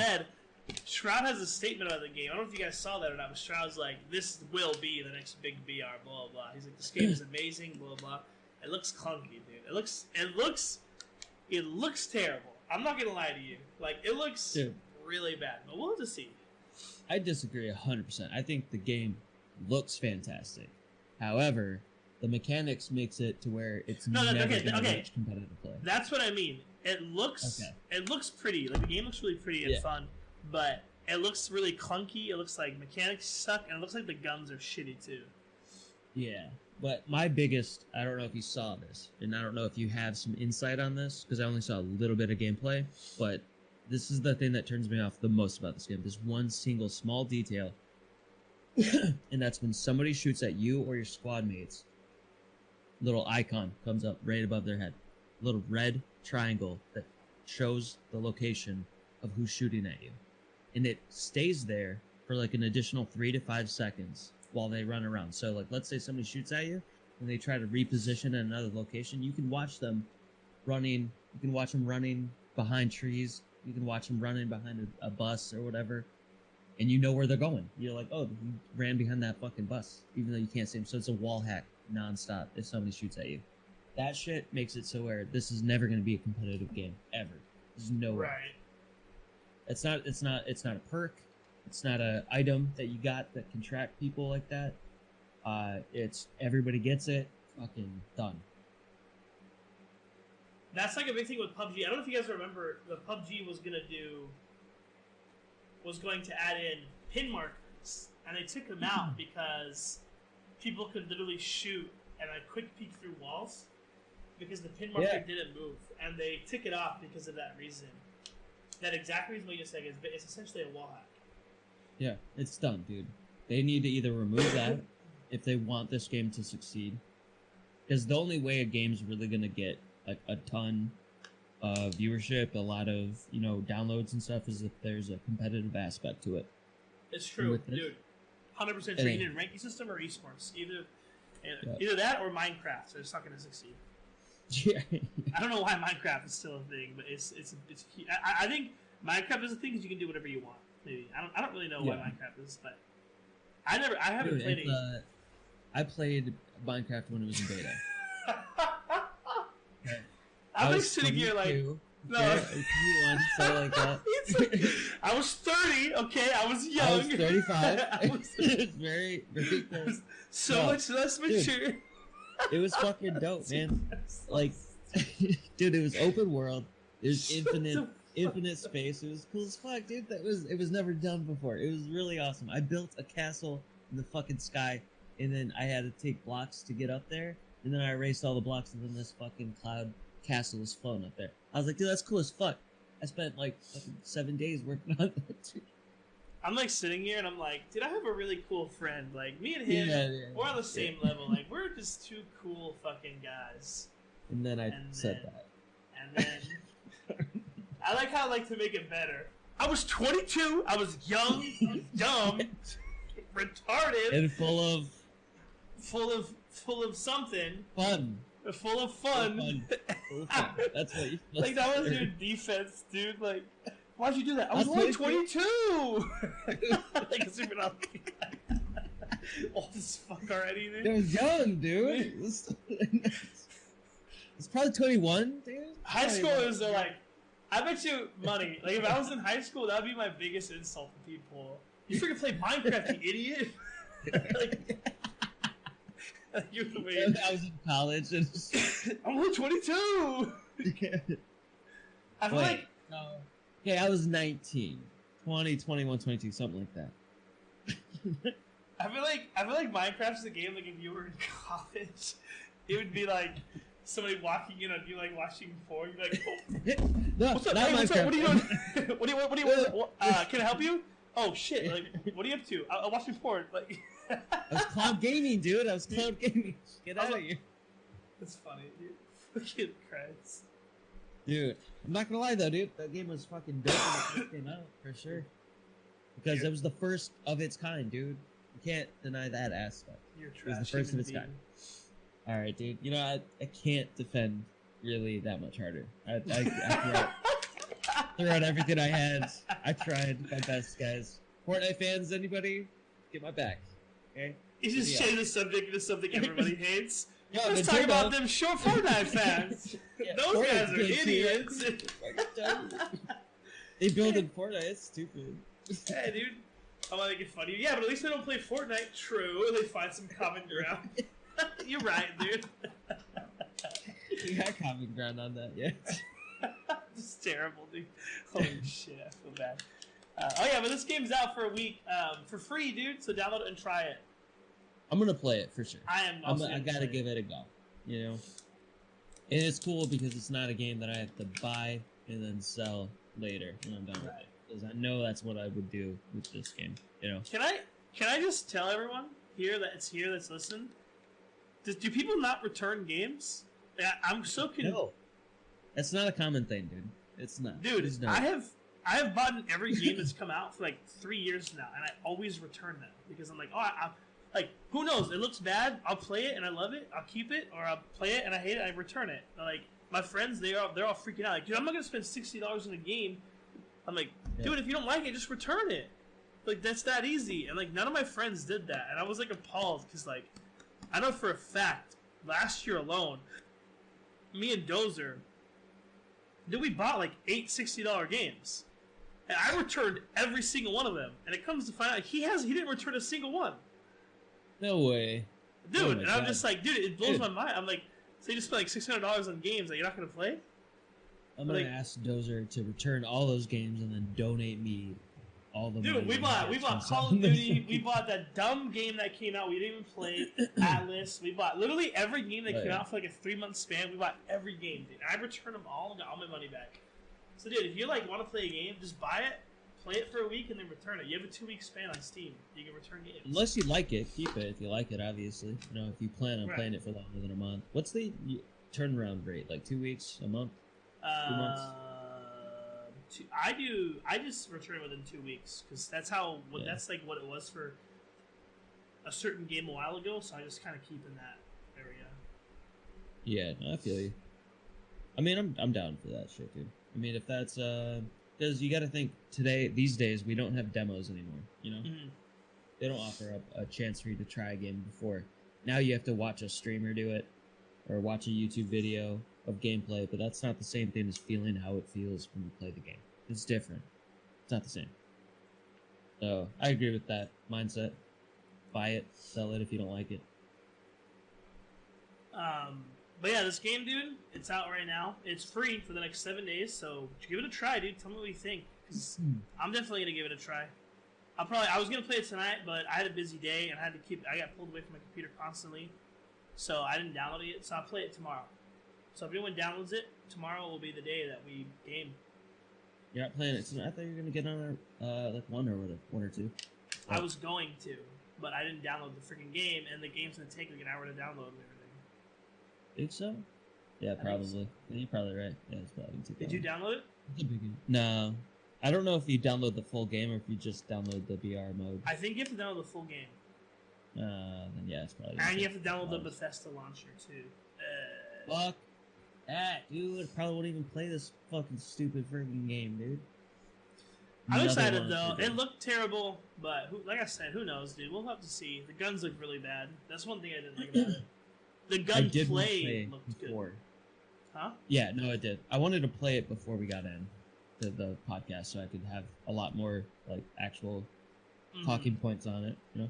a statement about the game. I don't know if you guys saw that or not, but Shroud's like, "This will be the next big VR." Blah blah blah. He's like, "This game is amazing." Blah blah. It looks clunky, dude. It looks terrible. I'm not gonna lie to you. Like, it looks really bad. But we'll have to see. I disagree 100%. I think the game looks fantastic. However, the mechanics makes it to where it's never going to reach competitive play. That's what I mean. It looks pretty. Like, the game looks really pretty and fun, but it looks really clunky. It looks like mechanics suck, and it looks like the guns are shitty too. Yeah, but my biggest, I don't know if you saw this, and I don't know if you have some insight on this, because I only saw a little bit of gameplay, but this is the thing that turns me off the most about this game. There's one single small detail, and that's when somebody shoots at you or your squad mates, little icon comes up right above their head. Little red triangle that shows the location of who's shooting at you. And it stays there for like an additional 3 to 5 seconds while they run around. So like, let's say somebody shoots at you and they try to reposition at another location. You can watch them running. You can watch them running behind trees. You can watch them running behind a bus or whatever. And you know where they're going. You're like, oh, he ran behind that fucking bus, even though you can't see him. So it's a wall hack nonstop if somebody shoots at you. That shit makes it so where this is never going to be a competitive game ever. There's no way. Right. It's not a perk. It's not a item that you got that can track people like that. It's everybody gets it. Fucking done. That's like a big thing with PUBG. I don't know if you guys remember, the PUBG was going to add in pin markers, and they took them out because people could literally shoot and like quick peek through walls because the pin marker didn't move, and they took it off because of that reason. That exact reason what you're saying is it's essentially a wall hack. Yeah, it's done, dude. They need to either remove that if they want this game to succeed, because the only way a game's really gonna get a ton of viewership, a lot of downloads and stuff, is if there's a competitive aspect to it. It's true, dude. 100% true. Either ranking system or esports, either that or Minecraft. So it's not gonna succeed. Yeah. I don't know why Minecraft is still a thing, but it's I think Minecraft is a thing because you can do whatever you want. Maybe I don't really know why Minecraft is, but I haven't played it. I played Minecraft when it was in beta. Okay. I'm like sitting here like no. Okay, so like that. I was 30. Okay, I was young. I was 35. It was very, very close. Much less mature. Dude, it was fucking dope, man. Like, dude, it was open world. There's infinite space. It was cool as fuck, dude. It was never done before. It was really awesome. I built a castle in the fucking sky, and then I had to take blocks to get up there, and then I erased all the blocks, and then this fucking cloud castle was floating up there. I was like, dude, that's cool as fuck. I spent like fucking 7 days working on that. I'm like sitting here and I'm like, dude, I have a really cool friend. Like me and him, we're on the same level. Like we're just two cool fucking guys. And then I said that. And then I like how I like to make it better. I was 22. I was young, dumb, retarded, and full of something. Fun. Full of fun. That's what you like. That was your defense, dude. Like, why'd you do that? I was only 22. Like a super Old as fuck already, It dude. was young, dude. It's probably 21, dude. High school is like, I bet you money. Like if I was in high school, that would be my biggest insult to people. You freaking play Minecraft, you idiot! You're weird. I was in college and I'm only 22. I feel like no. Okay, I was 19, 20, 21, 22, something like that. I feel like Minecraft's the game. Like if you were in college, it would be like somebody walking in on you, like watching porn. You're like, oh, No, what's up? not Hey, what's up? Minecraft. What are you doing? What do you? Can I help you? Oh shit! Like, what are you up to? I'm watching porn. Like, I was cloud gaming, dude. I was cloud gaming. Get out of here. that's funny, dude. Fucking Christ. Dude, I'm not gonna lie though, dude. That game was fucking dope when it first came out, for sure. Because it was the first of its kind, dude. You can't deny that aspect. You're It was trash. the first of its kind. Alright, dude. You know, I can't defend really that much harder. I threw out everything I had. I tried my best, guys. Fortnite fans, anybody? Get my back. Okay? He's just changing the subject into something everybody hates. Yo, Let's talk about them short Fortnite fans. Yeah, Those Fortnite's guys are good, too. idiots. They build in Fortnite. It's stupid. Hey, dude. I'm gonna make it funny. Yeah, but at least they don't play Fortnite. True. They find some common ground. You're right, dude. We got common ground on that, yeah. This is terrible, dude. Holy shit, I feel bad. Oh yeah, but this game's out for a week for free, dude. So download it and try it. I'm gonna play it for sure. I am. Also I gotta play give it a go. You know, and it's cool because it's not a game that I have to buy and then sell later when I'm done with it. Because I know that's what I would do with this game. You know. Can I just tell everyone that's listening? Do people not return games? Yeah, I'm so confused. No, that's not a common thing, dude. It's not. Dude, It's not. I have bought every game that's come out for like 3 years now, and I always return them because I'm like, oh, I like, who knows? It looks bad. I'll play it and I love it. I'll keep it, or I'll play it and I hate it. I return it. Like my friends, they're all freaking out. Like, dude, I'm not gonna spend $60 on a game. I'm like, dude, if you don't like it, just return it. Like that's that easy. And like none of my friends did that, and I was like appalled because like I know for a fact last year alone, me and Dozer, dude, we bought like 8 $60 games. And I returned every single one of them. And it comes to find out he didn't return a single one. No way. Dude, Oh and my I'm God. just like, dude, it blows my mind. I'm like, so you just spent like $600 on games that you're not going to play? I'm gonna like- ask Dozer to return all those games and then donate me all the money. Dude, we he bought gets Call from of selling Duty. them. We bought that dumb game that came out. We didn't even play Atlas. We bought literally every game that Oh, came yeah. out for like a 3-month span. We bought every game, dude. I returned them all and got all my money back. So, dude, if you like want to play a game, just buy it, play it for a week, and then return it. You have a 2-week span on Steam. You can return games. Unless you like it, keep it. If you like it, obviously. You know, if you plan on Right. playing it for longer than a month. What's the turnaround rate? Like 2 weeks, a month? 2 months? I just return it within 2 weeks because that's how. Yeah. That's like what it was for a certain game a while ago. So I just kind of keep in that area. Yeah, no, I feel you. I mean, I'm down for that shit, dude. I mean, if that's because you got to think these days we don't have demos anymore. You know, Mhm. they don't offer up a chance for you to try a game before. Now you have to watch a streamer do it, or watch a YouTube video of gameplay. But that's not the same thing as feeling how it feels when you play the game. It's different. It's not the same. So I agree with that mindset. Buy it, sell it if you don't like it. But yeah, this game, dude, it's out right now. It's free for the next 7 days, so give it a try, dude. Tell me what you think, because I'm definitely gonna give it a try. I was gonna play it tonight, but I had a busy day and I got pulled away from my computer constantly, so I didn't download it. So I'll play it tomorrow. So if anyone downloads it, tomorrow will be the day that we game. You're not playing it tonight. I thought you were gonna get on like one or two. I was going to, but I didn't download the freaking game, and the game's gonna take like an hour to download and everything. Think so? Yeah, think so. probably. Yeah, you're probably right. Yeah, it's probably too. Did you download it? No, I don't know if you download the full game or if you just download the BR mode. I think you have to download the full game, Then yeah, it's probably. and you have to download the Bethesda launcher too. Fuck that, dude. I probably won't even play this fucking stupid freaking game, dude. I'm Another excited one though. for It them. looked terrible, but like I said, who knows, dude? We'll have to see. The guns look really bad. That's one thing I didn't like about it. The I did want to gunplay play looked before. good. Huh? Yeah, no, it did. I wanted to play it before we got in to the podcast, so I could have a lot more like actual talking points on it. You know.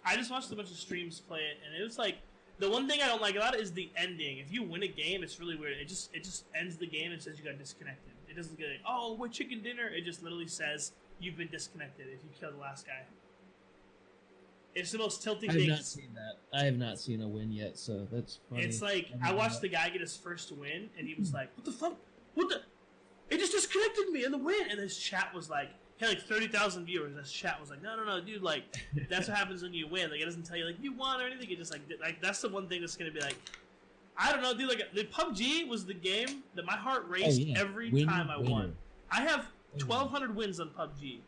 I just watched a bunch of streams play it, and it was like the one thing I don't like about it is the ending. If you win a game, it's really weird. It just ends the game and says you got disconnected. It doesn't get like, oh, we're chicken dinner. It just literally says you've been disconnected if you kill the last guy. It's the most tilting I have thing. not seen that. I have not seen a win yet, so that's funny. It's like I watched the guy get his first win, and he was like, "What the fuck? What the? It just disconnected me in the win." And his chat was like, he had like 30,000 viewers. And his chat was like, "No, dude. Like, that's what happens when you win. Like, it doesn't tell you like you won or anything. It just like that's the one thing that's gonna be like, I don't know, dude. Like, the PUBG was the game that my heart raced every time I won. I have 1,200 wins on PUBG.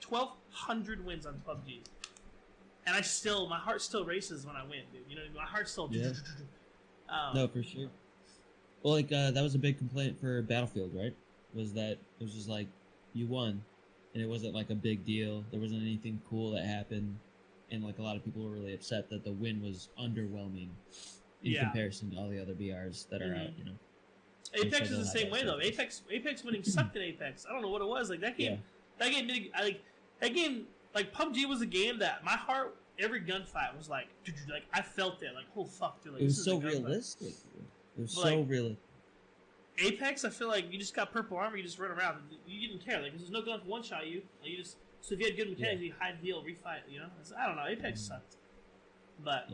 1,200 wins on PUBG. And my heart still races when I win, dude. You know, my heart still. Yeah. No, for sure. Well, like that was a big complaint for Battlefield, right? Was that it was just like you won, and it wasn't like a big deal. There wasn't anything cool that happened, and like a lot of people were really upset that the win was underwhelming in comparison to all the other BRs that are out. You know. Apex is the same way though. Apex winning sucked in Apex. I don't know what it was. Like that game. Yeah. That game. Like, PUBG was a game that my heart, every gunfight was like I felt it. Like, oh fuck, dude. Like, it was so realistic. It was so realistic. Apex, I feel like you just got purple armor, you just run around. You didn't care. Like, there's no gun to one shot you. Like, you just so if you had good mechanics, you hide, heal, refight. You know, I don't know. Apex sucked, but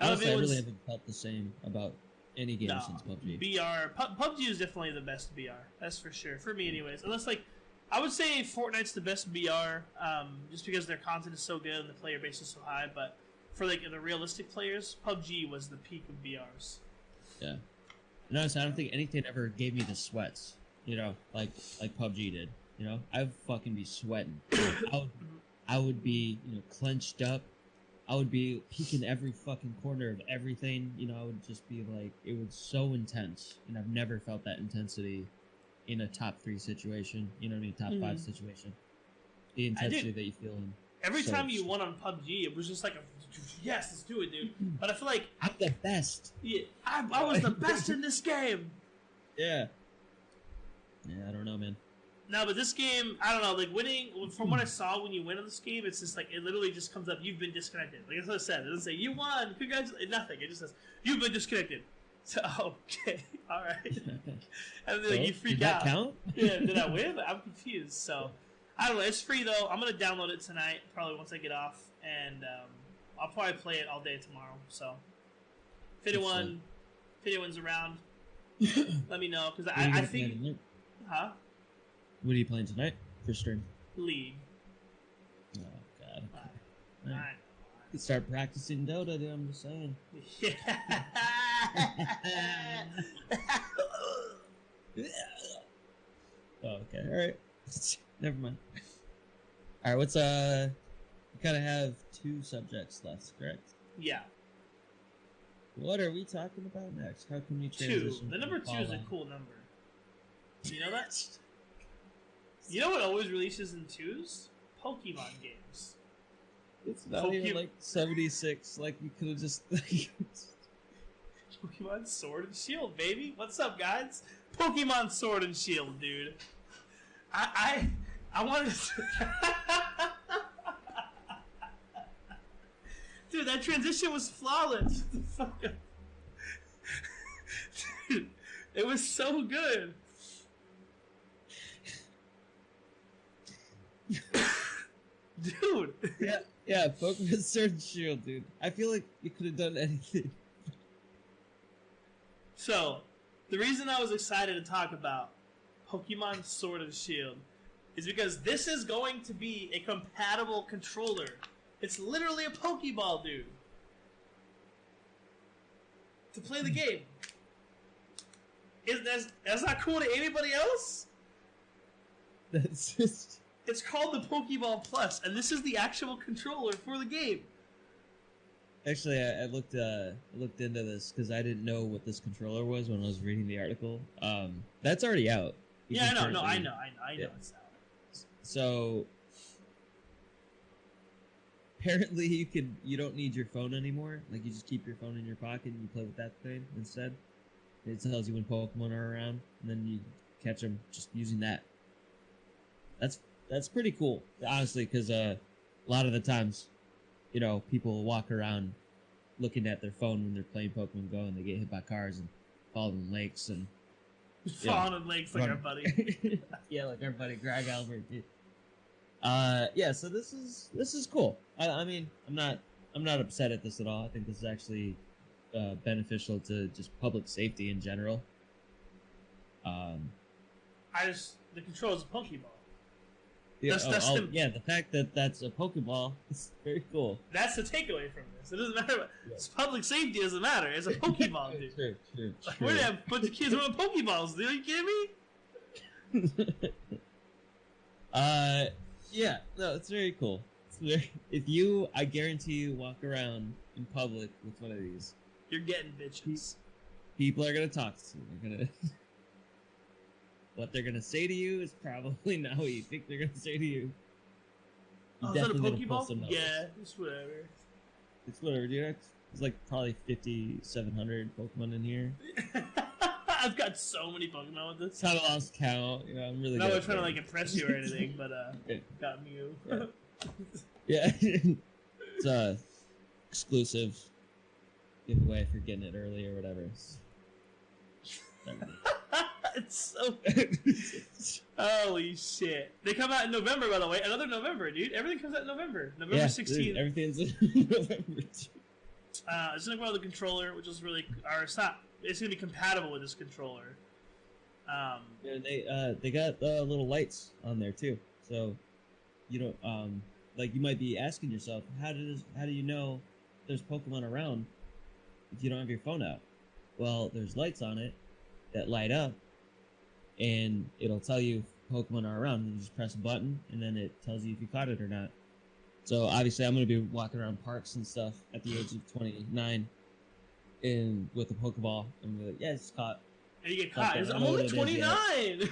honestly, I really haven't felt the same about any game since PUBG. PUBG is definitely the best BR. That's for sure. For me, anyways. Unless like. I would say Fortnite's the best BR, just because their content is so good and the player base is so high. But for like the realistic players, PUBG was the peak of BRs. Yeah. No, I don't think anything ever gave me the sweats. You know, like PUBG did. You know, I'd fucking be sweating. I would be clenched up. I would be peeking every fucking corner of everything. You know, I would just be like, it was so intense, and I've never felt that intensity in a top 3 situation, you know what I mean, top 5 situation. The intensity that you feel in. Every time you won on PUBG, it was just like yes, let's do it, dude. But I feel like I'm the best. Yeah, I was the best in this game. Yeah. Yeah, I don't know, man. No, but this game, I don't know, like winning, from what I saw when you win on this game, it's just like, it literally just comes up, you've been disconnected. Like that's what it said. It doesn't say, you won, congratulations, nothing. It just says, you've been disconnected. So, okay, alright. And then like, you freak out. Did that count? Yeah, did I win? I'm confused. So, I don't know. It's free though. I'm gonna download it tonight, probably once I get off, and I'll probably play it all day tomorrow. So, if anyone's around, let me know because I think. Huh? What are you playing tonight for stream? League. Oh God. Alright. You start practicing Dota, dude. I'm just saying. Yeah. Oh, okay. All right. Never mind. All right. What's we kind of have 2 subjects left, correct? Yeah. What are we talking about next? How can we transition? 2. The number 2 is a cool number. You know that? You know what always releases in 2s? Pokemon games. It's not even like 76. Like you could have just. Pokemon Sword and Shield, baby. What's up, guys? Pokemon Sword and Shield, dude. I wanted to. Dude, that transition was flawless. Dude, it was so good. Dude. Yeah, Pokemon Sword and Shield, dude. I feel like you could have done anything. So, the reason I was excited to talk about Pokemon Sword and Shield is because this is going to be a compatible controller. It's literally a Pokeball, dude. To play the game. That's not cool to anybody else? That's just... It's called the Pokeball Plus, and this is the actual controller for the game. Actually, I looked into this because I didn't know what this controller was when I was reading the article. That's already out. Yeah, I know. I know it's out. So apparently you don't need your phone anymore. Like you just keep your phone in your pocket and you play with that thing instead. It tells you when Pokemon are around, and then you catch them just using that. That's pretty cool, honestly, because a lot of the times, people walk around looking at their phone when they're playing Pokemon Go, and they get hit by cars and fall in lakes and falling in lakes like our buddy. yeah, like our buddy Greg Albert. Dude. Yeah. So this is cool. I mean, I'm not upset at this at all. I think this is actually beneficial to just public safety in general. The control is a Pokeball. Yeah, the fact that that's a Pokeball is very cool. That's the takeaway from this. It doesn't matter. It's public safety doesn't matter. It's a Pokeball, dude. True. We're gonna have a bunch of kids running Pokeballs, dude. Are you kidding me? Yeah, no, it's very cool. I guarantee you walk around in public with one of these, you're getting bitches. People are gonna talk to you. They're gonna. What they're gonna say to you is probably not what you think they're gonna say to you. Oh, is that a Pokeball? Yeah, it's whatever. It's whatever, dude. It's like probably 5,700 Pokemon in here. I've got so many Pokemon with this. Kind of lost count. I'm really. Not trying to like impress you or anything, but got Mew. Yeah, it's exclusive giveaway for getting it early or whatever. It's so holy shit. They come out in November, by the way. Another November, dude. Everything comes out in November. November 16th. Dude, everything's in November. It's gonna come out with the controller, which is really it's gonna be compatible with this controller. Yeah, they got little lights on there too. So you don't like you might be asking yourself, how do you know there's Pokemon around if you don't have your phone out? Well, there's lights on it that light up, and it'll tell you if Pokemon are around. You just press a button, and then it tells you if you caught it or not. So obviously, I'm going to be walking around parks and stuff at the age of 29, and with a Pokeball, and be like, yeah, it's caught. And you get caught. I'm only 29.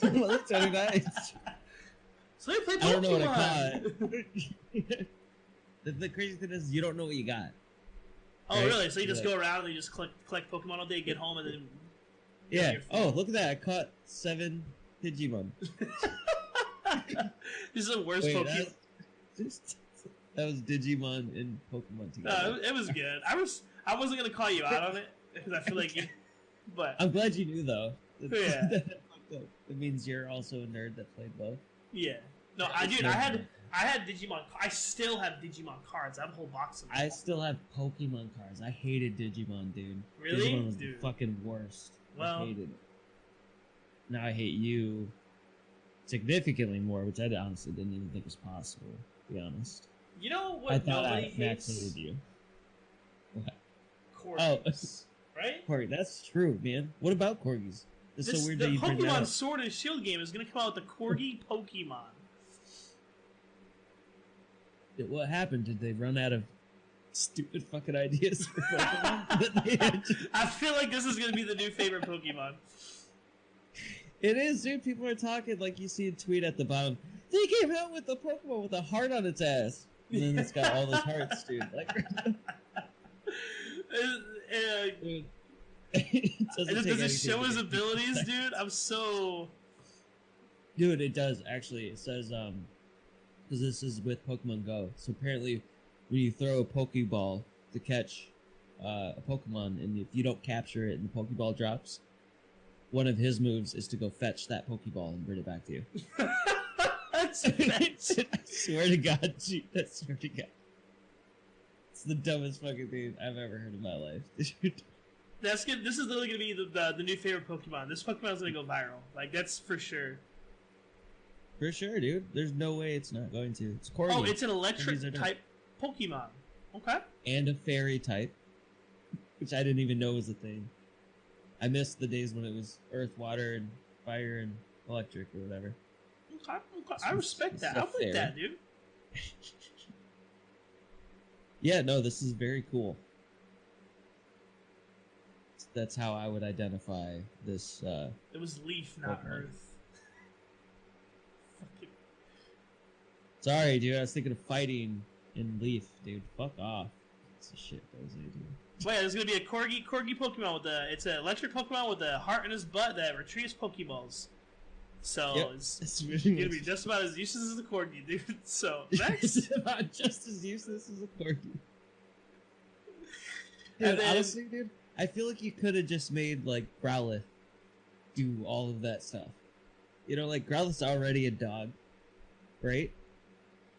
I'm only 29. So you play Pokemon. I don't know what I caught. The crazy thing is, you don't know what you got. Oh, right? Really? So you just go around and you just collect Pokemon all day, get home, and then... Yeah. Oh, look at that. I caught 7 Digimon. This is the worst Pokemon. That was Digimon and Pokemon together. It was good. I wasn't going to call you out on it, because I feel like you... But... I'm glad you knew, though. Yeah. It means you're also a nerd that played both. Yeah. No, I had Digimon. I still have Digimon cards. I have a whole box of them. I still have Pokemon cards. I hated Digimon, dude. Really? Digimon was the fucking worst. Well, I hated it. Now I hate you significantly more, which I honestly didn't even think was possible, to be honest. You know what? I thought nobody I hates? hated you. What? Corgis. Right? Corgi, that's true, man. What about Corgis? It's so weird that you bring that Pokemon up. Sword and Shield game is going to come out with the Corgi Pokemon. What happened? Did they run out of stupid fucking ideas for Pokemon? I feel like this is going to be the new favorite Pokemon. It is, dude. People are talking like you see a tweet at the bottom. They came out with a Pokemon with a heart on its ass. And then it's got all those hearts, dude. Like, dude. Does it show his abilities, dude? I'm so... Dude, it does, actually. It says, because this is with Pokemon Go. So apparently, when you throw a Pokeball to catch a Pokemon, and if you don't capture it and the Pokeball drops, one of his moves is to go fetch that Pokeball and bring it back to you. That's I swear to God, dude. I swear to God. It's the dumbest fucking thing I've ever heard in my life, dude. That's good. This is literally going to be the new favorite Pokemon. This Pokemon's going to go viral. Like, that's for sure. For sure, dude. There's no way it's not going to. It's Corgi. Oh, it's an electric type Pokemon. Okay. And a fairy type, which I didn't even know was a thing. I missed the days when it was earth, water, and fire, and electric, or whatever. Okay. I respect that. I'll put that, dude. Yeah, no, this is very cool. That's how I would identify this. It was Leaf, not Pokemon. Earth. Sorry, dude. I was thinking of fighting in Leaf, dude. Fuck off. It's a shit, those dude. But yeah, there's gonna be a corgi Pokemon with it's an electric Pokemon with a heart in his butt that retrieves Pokeballs. So Yep, it's really gonna be just about as useless as a corgi, dude. So next, it's about just as useless as a corgi. And Dude, then- honestly, dude, I feel like you could have just made like Growlithe do all of that stuff. You know, like Growlithe's already a dog, right?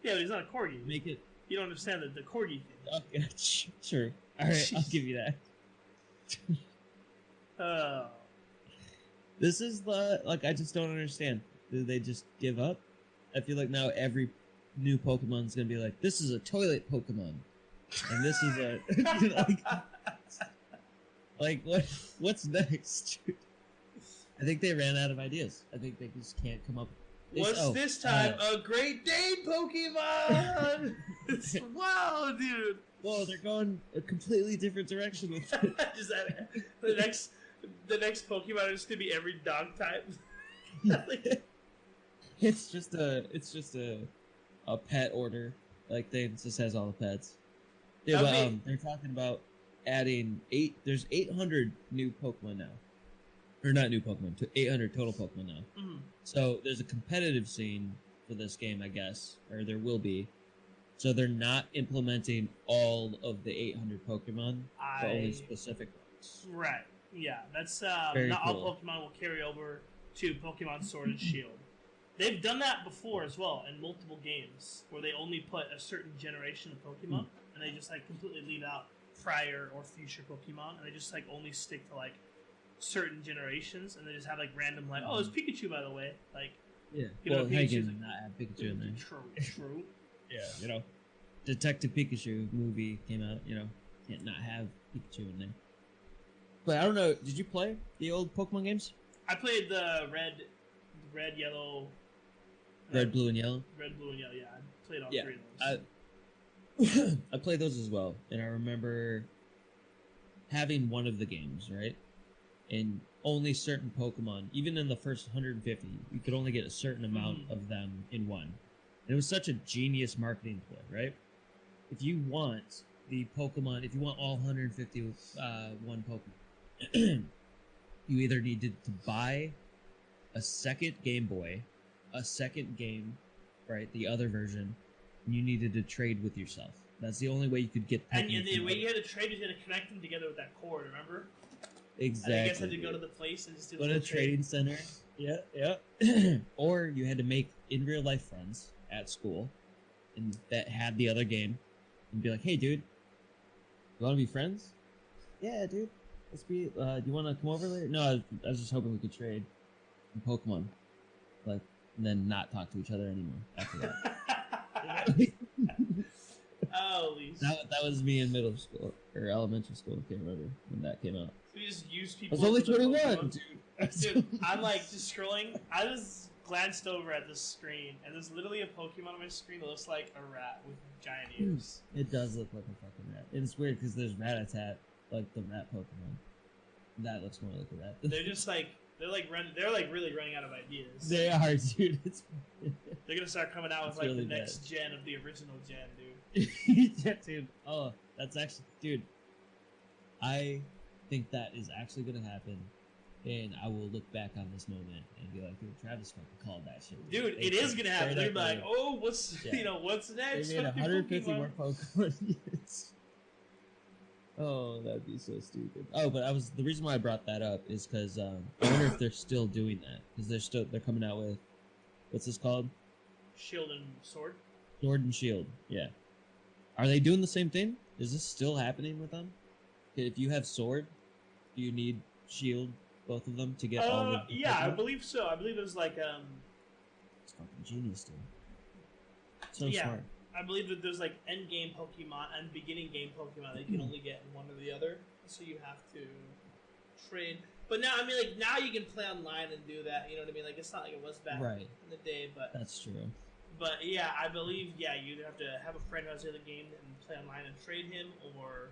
yeah, but he's not a corgi. Make it. You don't understand the corgi thing. Okay, sure. All right, I'll Jeez. give you that. Oh. This is the like I just don't understand. Do they just give up? I feel like now every new Pokemon's gonna be like, this is a toilet Pokemon, and this is a like what's next? I think they ran out of ideas. I think they just can't come up. What's this time? A Great Dane Pokemon! Wow, dude! Whoa, they're going a completely different direction with it. Is that the next Pokemon is gonna be every dog type? It's just a pet order. Like they just has all the pets. Yeah, but they're talking about adding there's 800 new Pokemon now. Or not new Pokemon, 800 total Pokemon now. Mm-hmm. So there's a competitive scene for this game, I guess, or there will be. So they're not implementing all of the 800 Pokemon for only specific ones. Right. Yeah, that's Very not cool. all Pokemon will carry over to Pokemon Sword and Shield. They've done that before as well in multiple games, where they only put a certain generation of Pokemon, and they just like completely leave out prior or future Pokemon, and they just like only stick to like certain generations, and they just have like random like, oh, there's Pikachu by the way, like Yeah. You know, Well, how Pikachu's can like- not have Pikachu in there? True. Yeah, you know, Detective Pikachu movie came out. You know, can't not have Pikachu in there. But I don't know. Did you play the old Pokemon games? I played the red, yellow, Red, blue, and yellow. red, blue, and yellow. Yeah, I played all Yeah, three of those. I played those as well, and I remember having one of the games, right? And only certain Pokemon, even in the first 150, you could only get a certain amount of them in one. And it was such a genius marketing play, right? If you want the Pokemon, if you want all 150 one Pokemon, you either needed to buy a second Game Boy, a second game, right, the other version, and you needed to trade with yourself. That's the only way you could get And Pokemon. the way you had to trade is you had to connect them together with that cord, remember? Exactly. And I guess I had to go to the place and just do Go to the a trading center. Yeah, yeah. Or you had to make in real life friends at school, and that had the other game, and be like, "Hey, dude, you want to be friends? Yeah, dude. Let's be. Do you want to come over later? No, I was just hoping we could trade some Pokemon, like, and then not talk to each other anymore after that. Holy that was me in middle school or elementary school. I can't remember when that came out. We just use I people. was only for the 21, Pokemon. dude. Dude, I'm like just scrolling. I just glanced over at the screen, and there's literally a Pokemon on my screen that looks like a rat with giant ears. It does look like a fucking rat. And it's weird because there's Rattata, like the rat Pokemon. That looks more like a rat. They're just like they're like really running out of ideas. They are, dude. It's They're gonna start coming out with It's like really the next gen of the original gen, dude. yeah, dude. Oh, that's actually, dude. I think that is actually gonna happen, and I will look back on this moment and be like, dude, Travis fucking called that shit. Dude, They it is gonna happen. straight They're up gonna be like, made- oh, what's Yeah. what's next? They made Fucking 150 Pokemon. more Pokemon units. Oh, that'd be so stupid. Oh, but the reason why I brought that up is because I wonder if they're still doing that because they're coming out with what's this called? Shield and Sword. Sword and Shield. Yeah. Are they doing the same thing? Is this still happening with them? If you have Sword, do you need Shield, both of them, to get all of the Yeah, I Pokemon? believe so. I believe there's like It's fucking genius, dude. So Yeah. smart. I believe that there's like end game Pokemon and beginning game Pokemon that you can only get in one or the other, so you have to trade. But now, I mean, like now you can play online and do that. You know what I mean? Like it's not like it was back Right. in the day, but That's true. yeah, I believe you either have to have a friend who has the other game and play online and trade him, or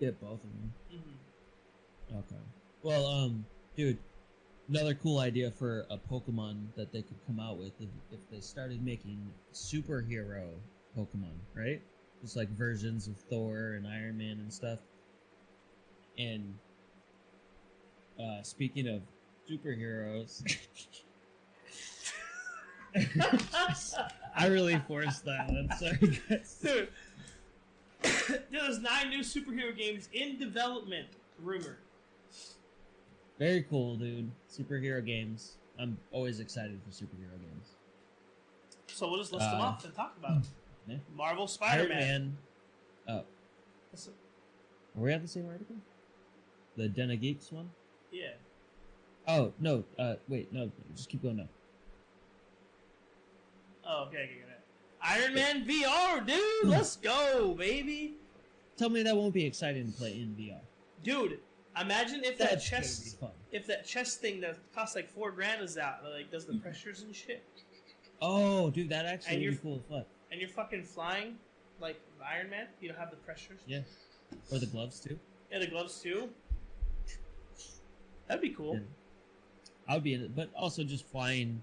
Get both of them. Mhm. Okay. Well, dude, Another cool idea for a Pokemon that they could come out with if they started making superhero Pokemon, right? Just like versions of Thor and Iron Man and stuff. And speaking of superheroes, I really forced that one. Sorry, guys. Dude, there's 9 new superhero games in development. Rumor. Very cool, dude. Superhero games. I'm always excited for superhero games. So we'll just list them off and talk about them. Yeah. Marvel Spider-Man. Iron Man. Oh. Are we at the same article? The Den of Geeks one? Yeah. Oh, no. Wait, no. Just keep going now. Oh, okay. Iron Man VR, dude. Let's go, baby. Tell me that won't be exciting to play in VR. Dude, imagine if That's that chest thing that costs like $4,000 is out, like does the pressures and shit. Oh, dude, that actually would be cool as fuck. And you're fucking flying like Iron Man. You don't have the pressures. Yeah. Or the gloves too. Yeah, the gloves too. That'd be cool. Yeah. I would be in it, but also just flying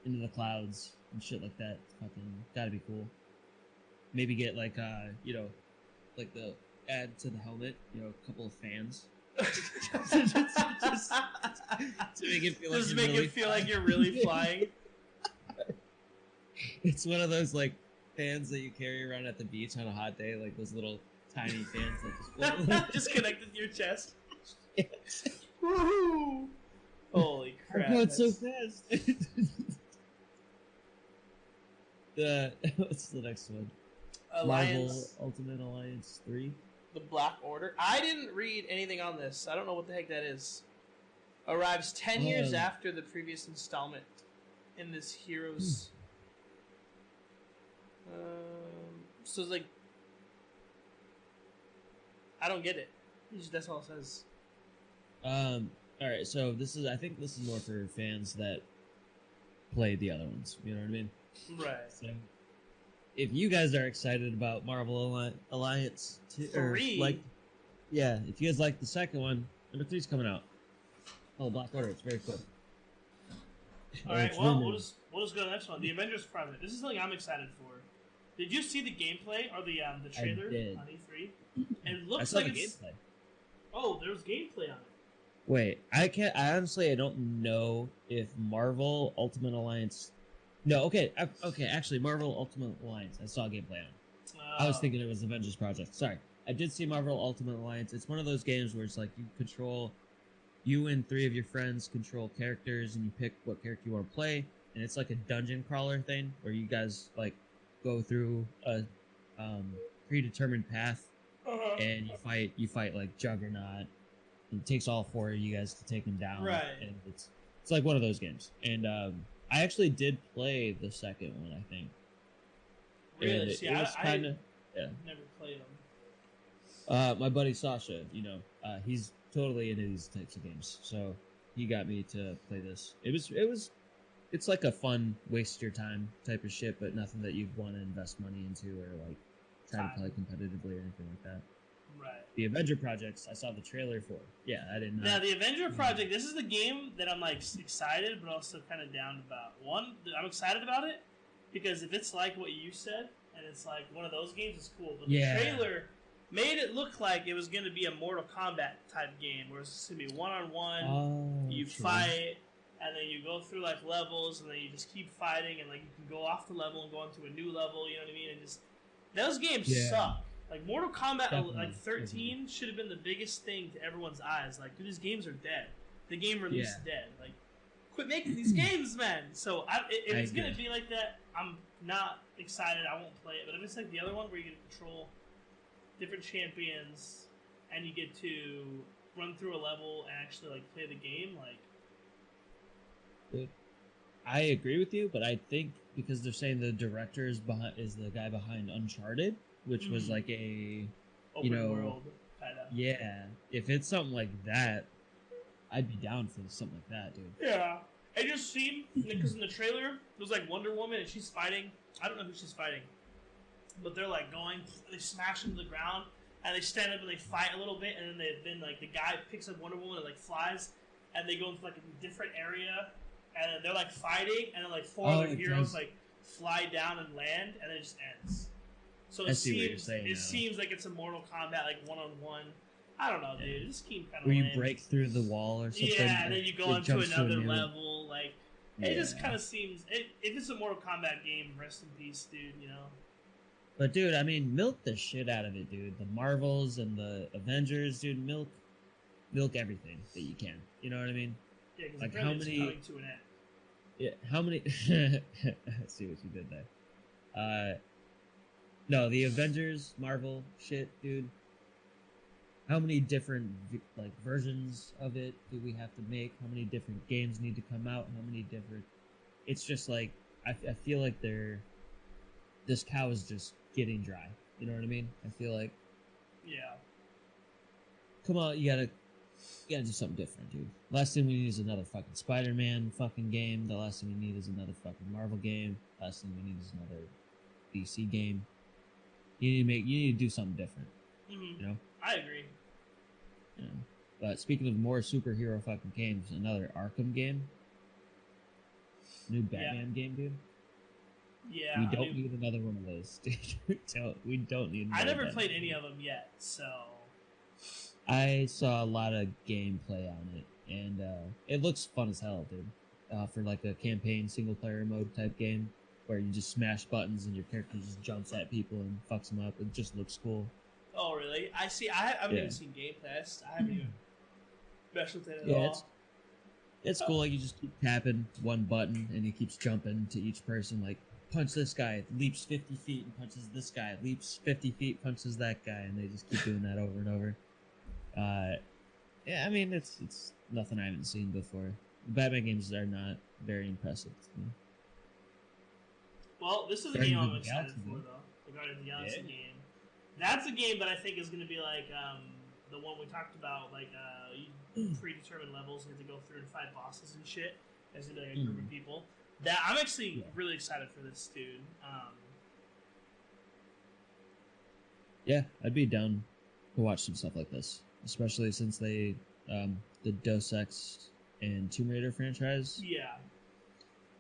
into the clouds and shit like that. Fucking gotta be cool. Maybe get like like the add to the helmet, a couple of fans. just to make it feel just make it feel like you're really flying. It's one of those like fans that you carry around at the beach on a hot day, like those little tiny fans that just float. Just connected to your chest. Yes. Woohoo! Holy crap! I'm going so fast. What's the next one? Alliance. Marvel Ultimate Alliance 3. The Black Order. I didn't read anything on this. I don't know what the heck that is. Arrives 10 years after the previous installment in this Heroes. So it's like, I don't get it. That's all it says. All right. So I think this is more for fans that played the other ones. You know what I mean? Right. So, if you guys are excited about Marvel Alliance 3, if you guys like the second one, number 3's coming out. Oh, Black Order. It's very cool. All right. Well, we'll just go to the next one. The Avengers Project. This is something I'm excited for. Did you see the gameplay or the trailer on E3? It looks like it's gameplay. Oh, there was gameplay on it. Wait, I honestly don't know if Marvel Ultimate Alliance. No, okay, actually, Marvel Ultimate Alliance. I saw gameplay on. I was thinking it was Avengers Project. Sorry, I did see Marvel Ultimate Alliance. It's one of those games where it's like you and 3 of your friends control characters, and you pick what character you want to play, and it's like a dungeon crawler thing where you guys like go through a predetermined path, and you fight like Juggernaut. It takes all 4 of you guys to take him down, right? And it's like one of those games, and I actually did play the second one, I think. Really? See, it was kind of never played them. My buddy Sasha, he's totally into these types of games, so he got me to play this. It's like a fun waste your time type of shit, but nothing that you'd want to invest money into or like try to play competitively or anything like that. Right. The Avenger Projects, I saw the trailer for. Yeah, I didn't know. Now, the Avenger Project, this is the game that I'm like excited, but also kind of down about. One, I'm excited about it because if it's like what you said, and it's like one of those games, it's cool. But the trailer made it look like it was going to be a Mortal Kombat type game, where it's going to be one-on-one, you fight, and then you go through like levels, and then you just keep fighting, and like you can go off the level and go into a new level, you know what I mean? And just those games suck. Like, Mortal Kombat, like, 13 should have been the biggest thing to everyone's eyes. Like, dude, these games are dead. The game released dead. Like, quit making these games, man. So, if it's going to be like that, I'm not excited. I won't play it. But if it's like the other one where you get to control different champions and you get to run through a level and actually, like, play the game, like... Dude, I agree with you, but I think because they're saying the director is the guy behind Uncharted, which was like a open world kind of. Yeah, if it's something like that, I'd be down for something like that, dude. Yeah, it just seemed because in the trailer it was like Wonder Woman and she's fighting. I don't know who she's fighting, but they're like they smash into the ground and they stand up and they fight a little bit, and then like the guy picks up Wonder Woman and like flies, and they go into like a different area, and they're like fighting, and then like four Oh, other it heroes does. like fly down and land, and then it just ends. So I see what you're saying it now. seems like it's a Mortal Kombat like 1-on-1. I don't know, dude. Yeah. It just seems kind of Where you lame. break through the wall or something. Yeah, and then you go it into jumps to a another new- level. Like it just Yeah. kind of seems. If it's a Mortal Kombat game, rest in peace, dude. You know. But dude, I mean, milk the shit out of it, dude. The Marvels and the Avengers, dude, milk everything that you can. You know what I mean? Yeah, because Like, apparently how many- it's coming to an end. Yeah. How many? I see what you did there. No, the Avengers, Marvel shit, dude. How many different like versions of it do we have to make? How many different games need to come out? How many different? It's just like I feel like this cow is just getting dry. You know what I mean? I feel like Yeah. come on, you gotta do something different, dude. Last thing we need is another fucking Spider-Man fucking game. The last thing we need is another fucking Marvel game. Last thing we need is another DC game. You need to do something different. Mm-hmm. You know? I agree. Yeah. But speaking of more superhero fucking games, another Arkham game. New Batman game, dude. Yeah. We don't need another one of those, dude. We don't need I another never Batman played game. any of them yet, so. I saw a lot of gameplay on it, and it looks fun as hell, dude. For like a campaign single player mode type game where you just smash buttons and your character just jumps at people and fucks them up. It just looks cool. Oh really? I see. I haven't Yeah. even seen gameplay. I haven't even messed with it at Yeah, all. it's cool. Like you just keep tapping one button and he keeps jumping to each person. Like punch this guy, leaps 50 feet and punches this guy, leaps 50 feet, punches that guy, and they just keep doing that over and over. Yeah, I mean it's nothing I haven't seen before. Batman games are not very impressive to me. Well, this is a Guardians game of I'm the excited Galaxy for, game. though. The Guardians of the Galaxy Yeah. game. That's a game that I think is going to be like the one we talked about, like you predetermined levels, you have to go through and fight bosses and shit. There's going to be like a group of people. That I'm actually really excited for this, dude. Yeah, I'd be down to watch some stuff like this, especially since they the Deus Ex and Tomb Raider franchise. Yeah.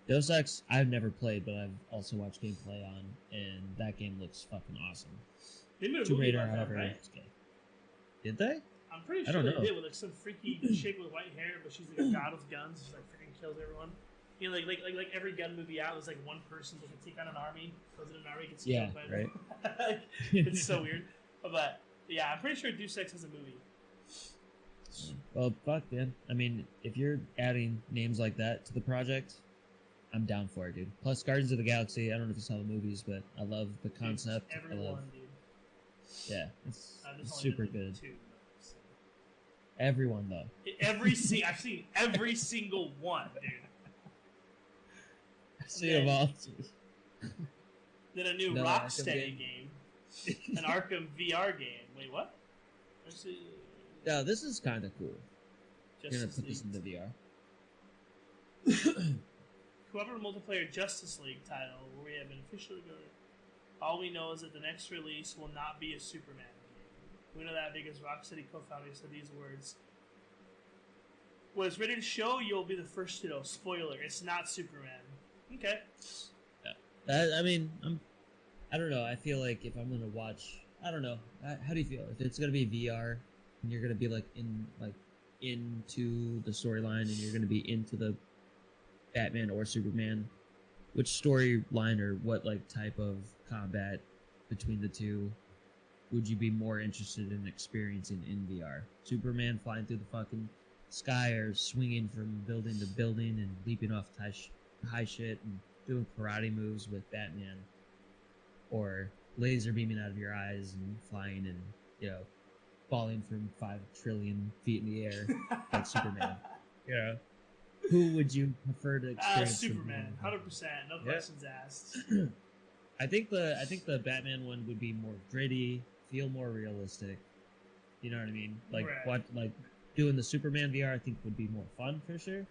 Deus Ex I've never played, but I've also watched gameplay on, and that game looks fucking awesome. They made a Tomb movie Raider, about that, however, right? it's gay. Did they? I'm pretty I sure don't they know. did with like some freaky chick with white hair, but she's like a god with guns. She like freaking kills everyone. You know, like every gun movie out, there's like one person that can take on an army, goes in an army, gets killed by right. like, it's so weird. But yeah, I'm pretty sure Deus Ex is a movie. Well, fuck, man. I mean, if you're adding names like that to the project, I'm down for it, dude. Plus, Guardians of the Galaxy. I don't know if you saw the movies, but I love the concept. Everyone, dude. Yeah, it's I've just only super been good. to two, so. Everyone though. I've seen every single one, dude. I see them all. Then a new No, Rocksteady game, an Arkham VR game. Wait, what? Let's see. Yeah, this is kind of cool. You're gonna Justice put this League. into VR. Whoever multiplayer Justice League title, where we have been officially going. All we know is that the next release will not be a Superman game. We know that because Rocksteady co-founder said these words. When it's ready to show, you'll be the first to know. Spoiler, it's not Superman. Okay. I mean, I don't know. I feel like if I'm gonna watch, I don't know. How do you feel if it's gonna be VR and you're gonna be like into the storyline and you're gonna be into the Batman or Superman? Which storyline or what like type of combat between the two would you be more interested in experiencing in VR? Superman flying through the fucking sky or swinging from building to building and leaping off high shit and doing karate moves with Batman, or laser beaming out of your eyes and flying and, you know, falling from 5 trillion feet in the air like Superman. Yeah. Who would you prefer to experience? Superman, 100%, no questions asked. I think the Batman one would be more gritty, feel more realistic. You know what I mean? Like doing the Superman VR, I think would be more fun for sure.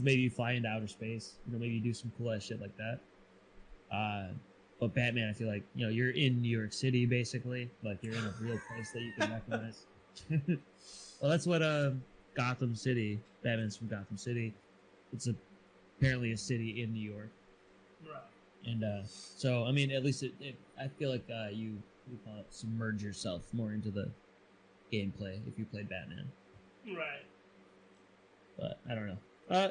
Maybe you fly into outer space. You know, maybe you do some cool ass shit like that. But Batman, I feel like, you know, you're in New York City basically. Like you're in a real place that you can recognize. Well, that's what Gotham City. Batman's from Gotham City. It's apparently a city in New York. Right. And so, I mean, at least I feel like you call it submerge yourself more into the gameplay if you played Batman. Right. But I don't know.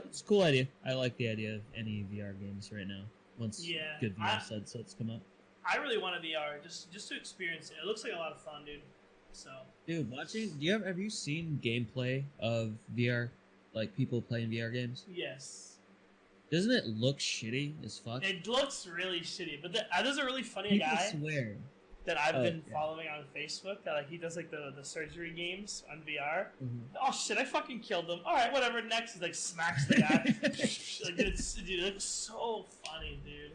It's a cool idea. I like the idea of any VR games right now. Once good VR headsets come up. I really want a VR just to experience it. It looks like a lot of fun, dude. So. Dude, have you seen gameplay of VR, like people playing VR games? Yes. Doesn't it look shitty as fuck? It looks really shitty, but there's a really funny people guy swear that I've been following on Facebook. That like he does like the surgery games on VR. Mm-hmm. Oh shit! I fucking killed him. All right, whatever. Next, he like smacks the guy. Like it looks so funny, dude.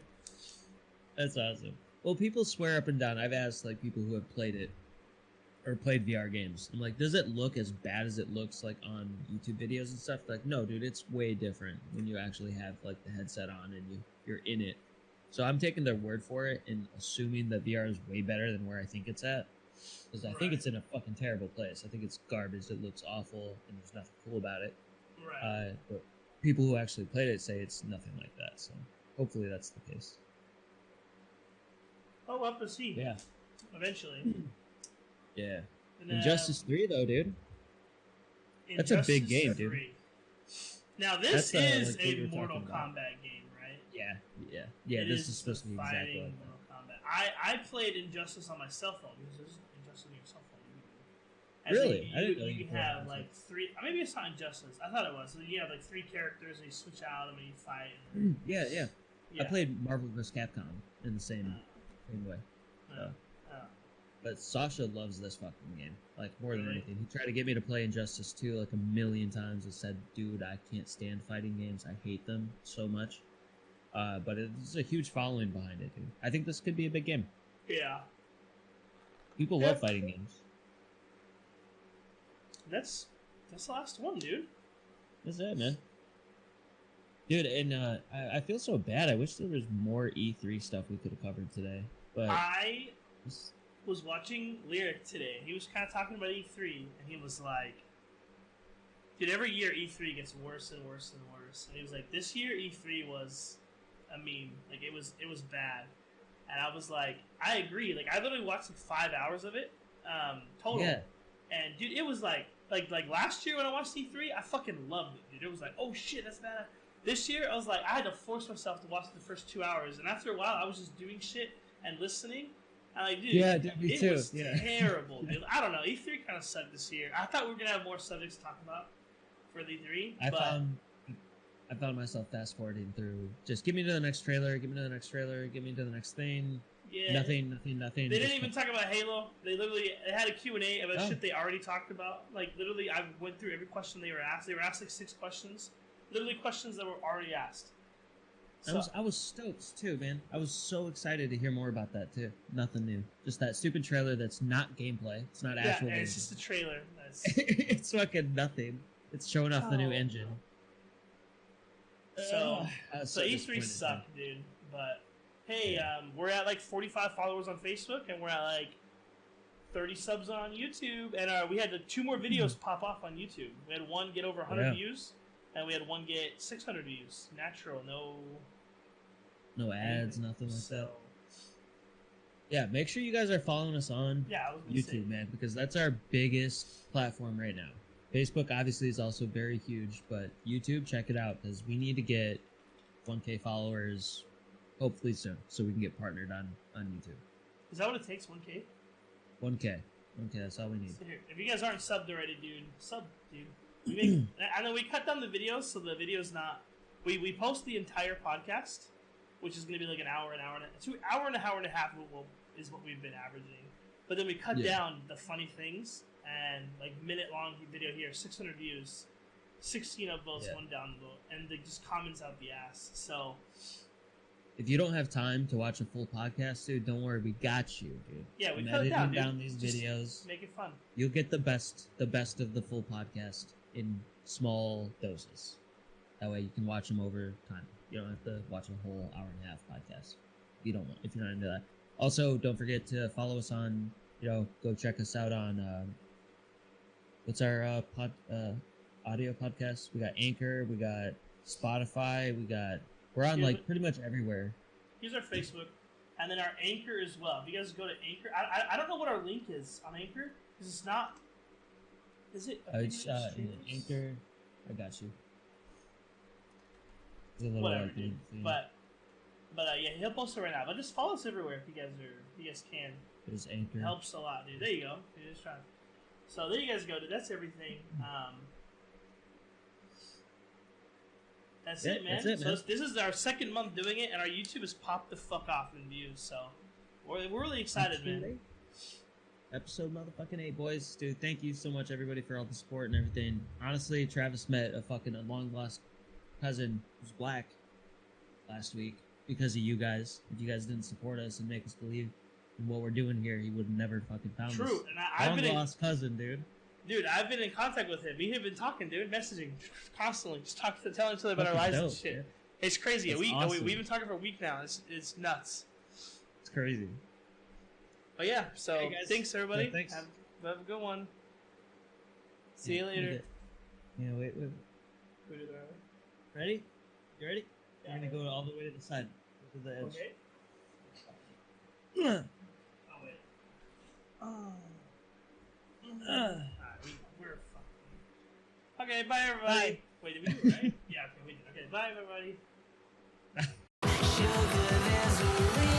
That's awesome. Well, people swear up and down. I've asked like people who have played it or played VR games. I'm like, does it look as bad as it looks like on YouTube videos and stuff? Like, no, dude, it's way different when you actually have like the headset on and you're in it. So I'm taking their word for it and assuming that VR is way better than where I think it's at. Because I think it's in a fucking terrible place. I think it's garbage. It looks awful and there's nothing cool about it. Right. But people who actually played it say it's nothing like that. So hopefully that's the case. Oh, we'll have to see. Yeah. Eventually. Yeah. And, Injustice 3, though, dude. That's a big game, dude. Now, this is a Mortal Kombat game, right? Yeah, this is supposed to be exactly like Mortal Kombat. I played Injustice on my cell phone, because there's Injustice on your cell phone. Really? I didn't know you can have, like, 3... Maybe it's not Injustice. I thought it was. So you have, like, 3 characters, and you switch out them, and you fight. And, yeah. I played Marvel vs. Capcom in the same way. So. But Sasha loves this fucking game, like, more than anything. He tried to get me to play Injustice 2 like a million times and said, dude, I can't stand fighting games. I hate them so much. But it's a huge following behind it, dude. I think this could be a big game. Yeah. People love fighting games. That's the last one, dude. That's it, man. Dude, and I feel so bad. I wish there was more E3 stuff we could have covered today. But I was watching Lyric today. He was kind of talking about E3, and he was like, dude, every year E3 gets worse and worse and worse. And he was like, this year E3 was a meme. Like, it was bad. And I was like, I agree. Like, I literally watched like 5 hours of it total. Yeah. And, dude, it was like last year when I watched E3, I fucking loved it, dude. It was like, oh, shit, that's bad. This year, I was like, I had to force myself to watch the first 2 hours. And after a while, I was just doing shit and listening. I'm like, dude, it was terrible, dude. I don't know. E3 kind of sucked this year. I thought we were going to have more subjects to talk about for the E3. I found myself fast forwarding through. Just give me to the next trailer. Give me to the next trailer. Give me to the next thing. Yeah. Nothing. They didn't even talk about Halo. They had a Q&A about shit they already talked about. Like, literally, I went through every question they were asked. They were asked like 6 questions. Literally questions that were already asked. So, I was stoked too, man. I was so excited to hear more about that too. Nothing new. Just that stupid trailer that's not gameplay. It's not actual gameplay. It's just a trailer. It's fucking nothing. It's showing off the new engine. So E3 sucked, dude. But hey, we're at like 45 followers on Facebook, and we're at like 30 subs on YouTube, and we had 2 more videos pop off on YouTube. We had one get over 100 views, and we had one get 600 views. Natural, no ads, nothing like that. Yeah, make sure you guys are following us on YouTube, man, because that's our biggest platform right now. Facebook obviously is also very huge, but YouTube, check it out, because we need to get 1K followers hopefully soon, so we can get partnered on YouTube. Is that what it takes, 1K? 1K, that's all we need. So here, if you guys aren't subbed already, sub, dude. I know we cut down the videos, so the video's not... We post the entire podcast, which is going to be like an hour and a half is what we've been averaging. But then we cut down the funny things, and like minute-long video here, 600 views, 16 upvotes, 1 downvote, and they just comments out the ass. So... if you don't have time to watch a full podcast, dude, don't worry, we got you, dude. Yeah, we cut it down, dude. Down these videos. Make it fun. You'll get the best of the full podcast in small doses. That way you can watch them over time. You don't have to watch a whole hour and a half podcast. If you're not into that. Also, don't forget to follow us on, go check us out on, what's our audio podcasts. We got Anchor, we got Spotify, we're on Yeah, like pretty much everywhere. Here's our Facebook, and then our Anchor as well. If you guys go to Anchor, I don't know what our link is on Anchor because it's not. Is it? It's Anchor. I got you. It's a little Whatever, like, dude. But yeah, he'll post it right now. But just follow us everywhere if you guys can. There's Anchor. It helps a lot, dude. There you go. Dude, just trying. So there you guys go, dude. That's everything. That's it, man. That's it, man. So this is our second month doing it, and our YouTube has popped the fuck off in views. So we're really excited, man. Episode motherfucking 8, boys. Dude, thank you so much, everybody, for all the support and everything. Honestly, Travis met a long lost cousin who's black last week because of you guys. If you guys didn't support us and make us believe in what we're doing here, he would have never fucking found us. True, and I've been lost cousin, dude. Dude, I've been in contact with him. We have been talking, dude, messaging constantly, just telling each other about our lives and shit. Yeah. It's crazy. Awesome. We've been talking for a week now. It's nuts. It's crazy. But yeah, so hey guys. Thanks everybody. Yeah, thanks. Have a good one. See you later. Yeah, wait. We do that. Ready? You ready? Yeah. We're gonna go all the way to the side. Go to the edge. Okay. Okay. Oh wait. Uh. We're fucking. Okay, bye everybody. Bye. Wait, did we do it right? Yeah, okay, we did. Okay, bye everybody. Sugar, there's a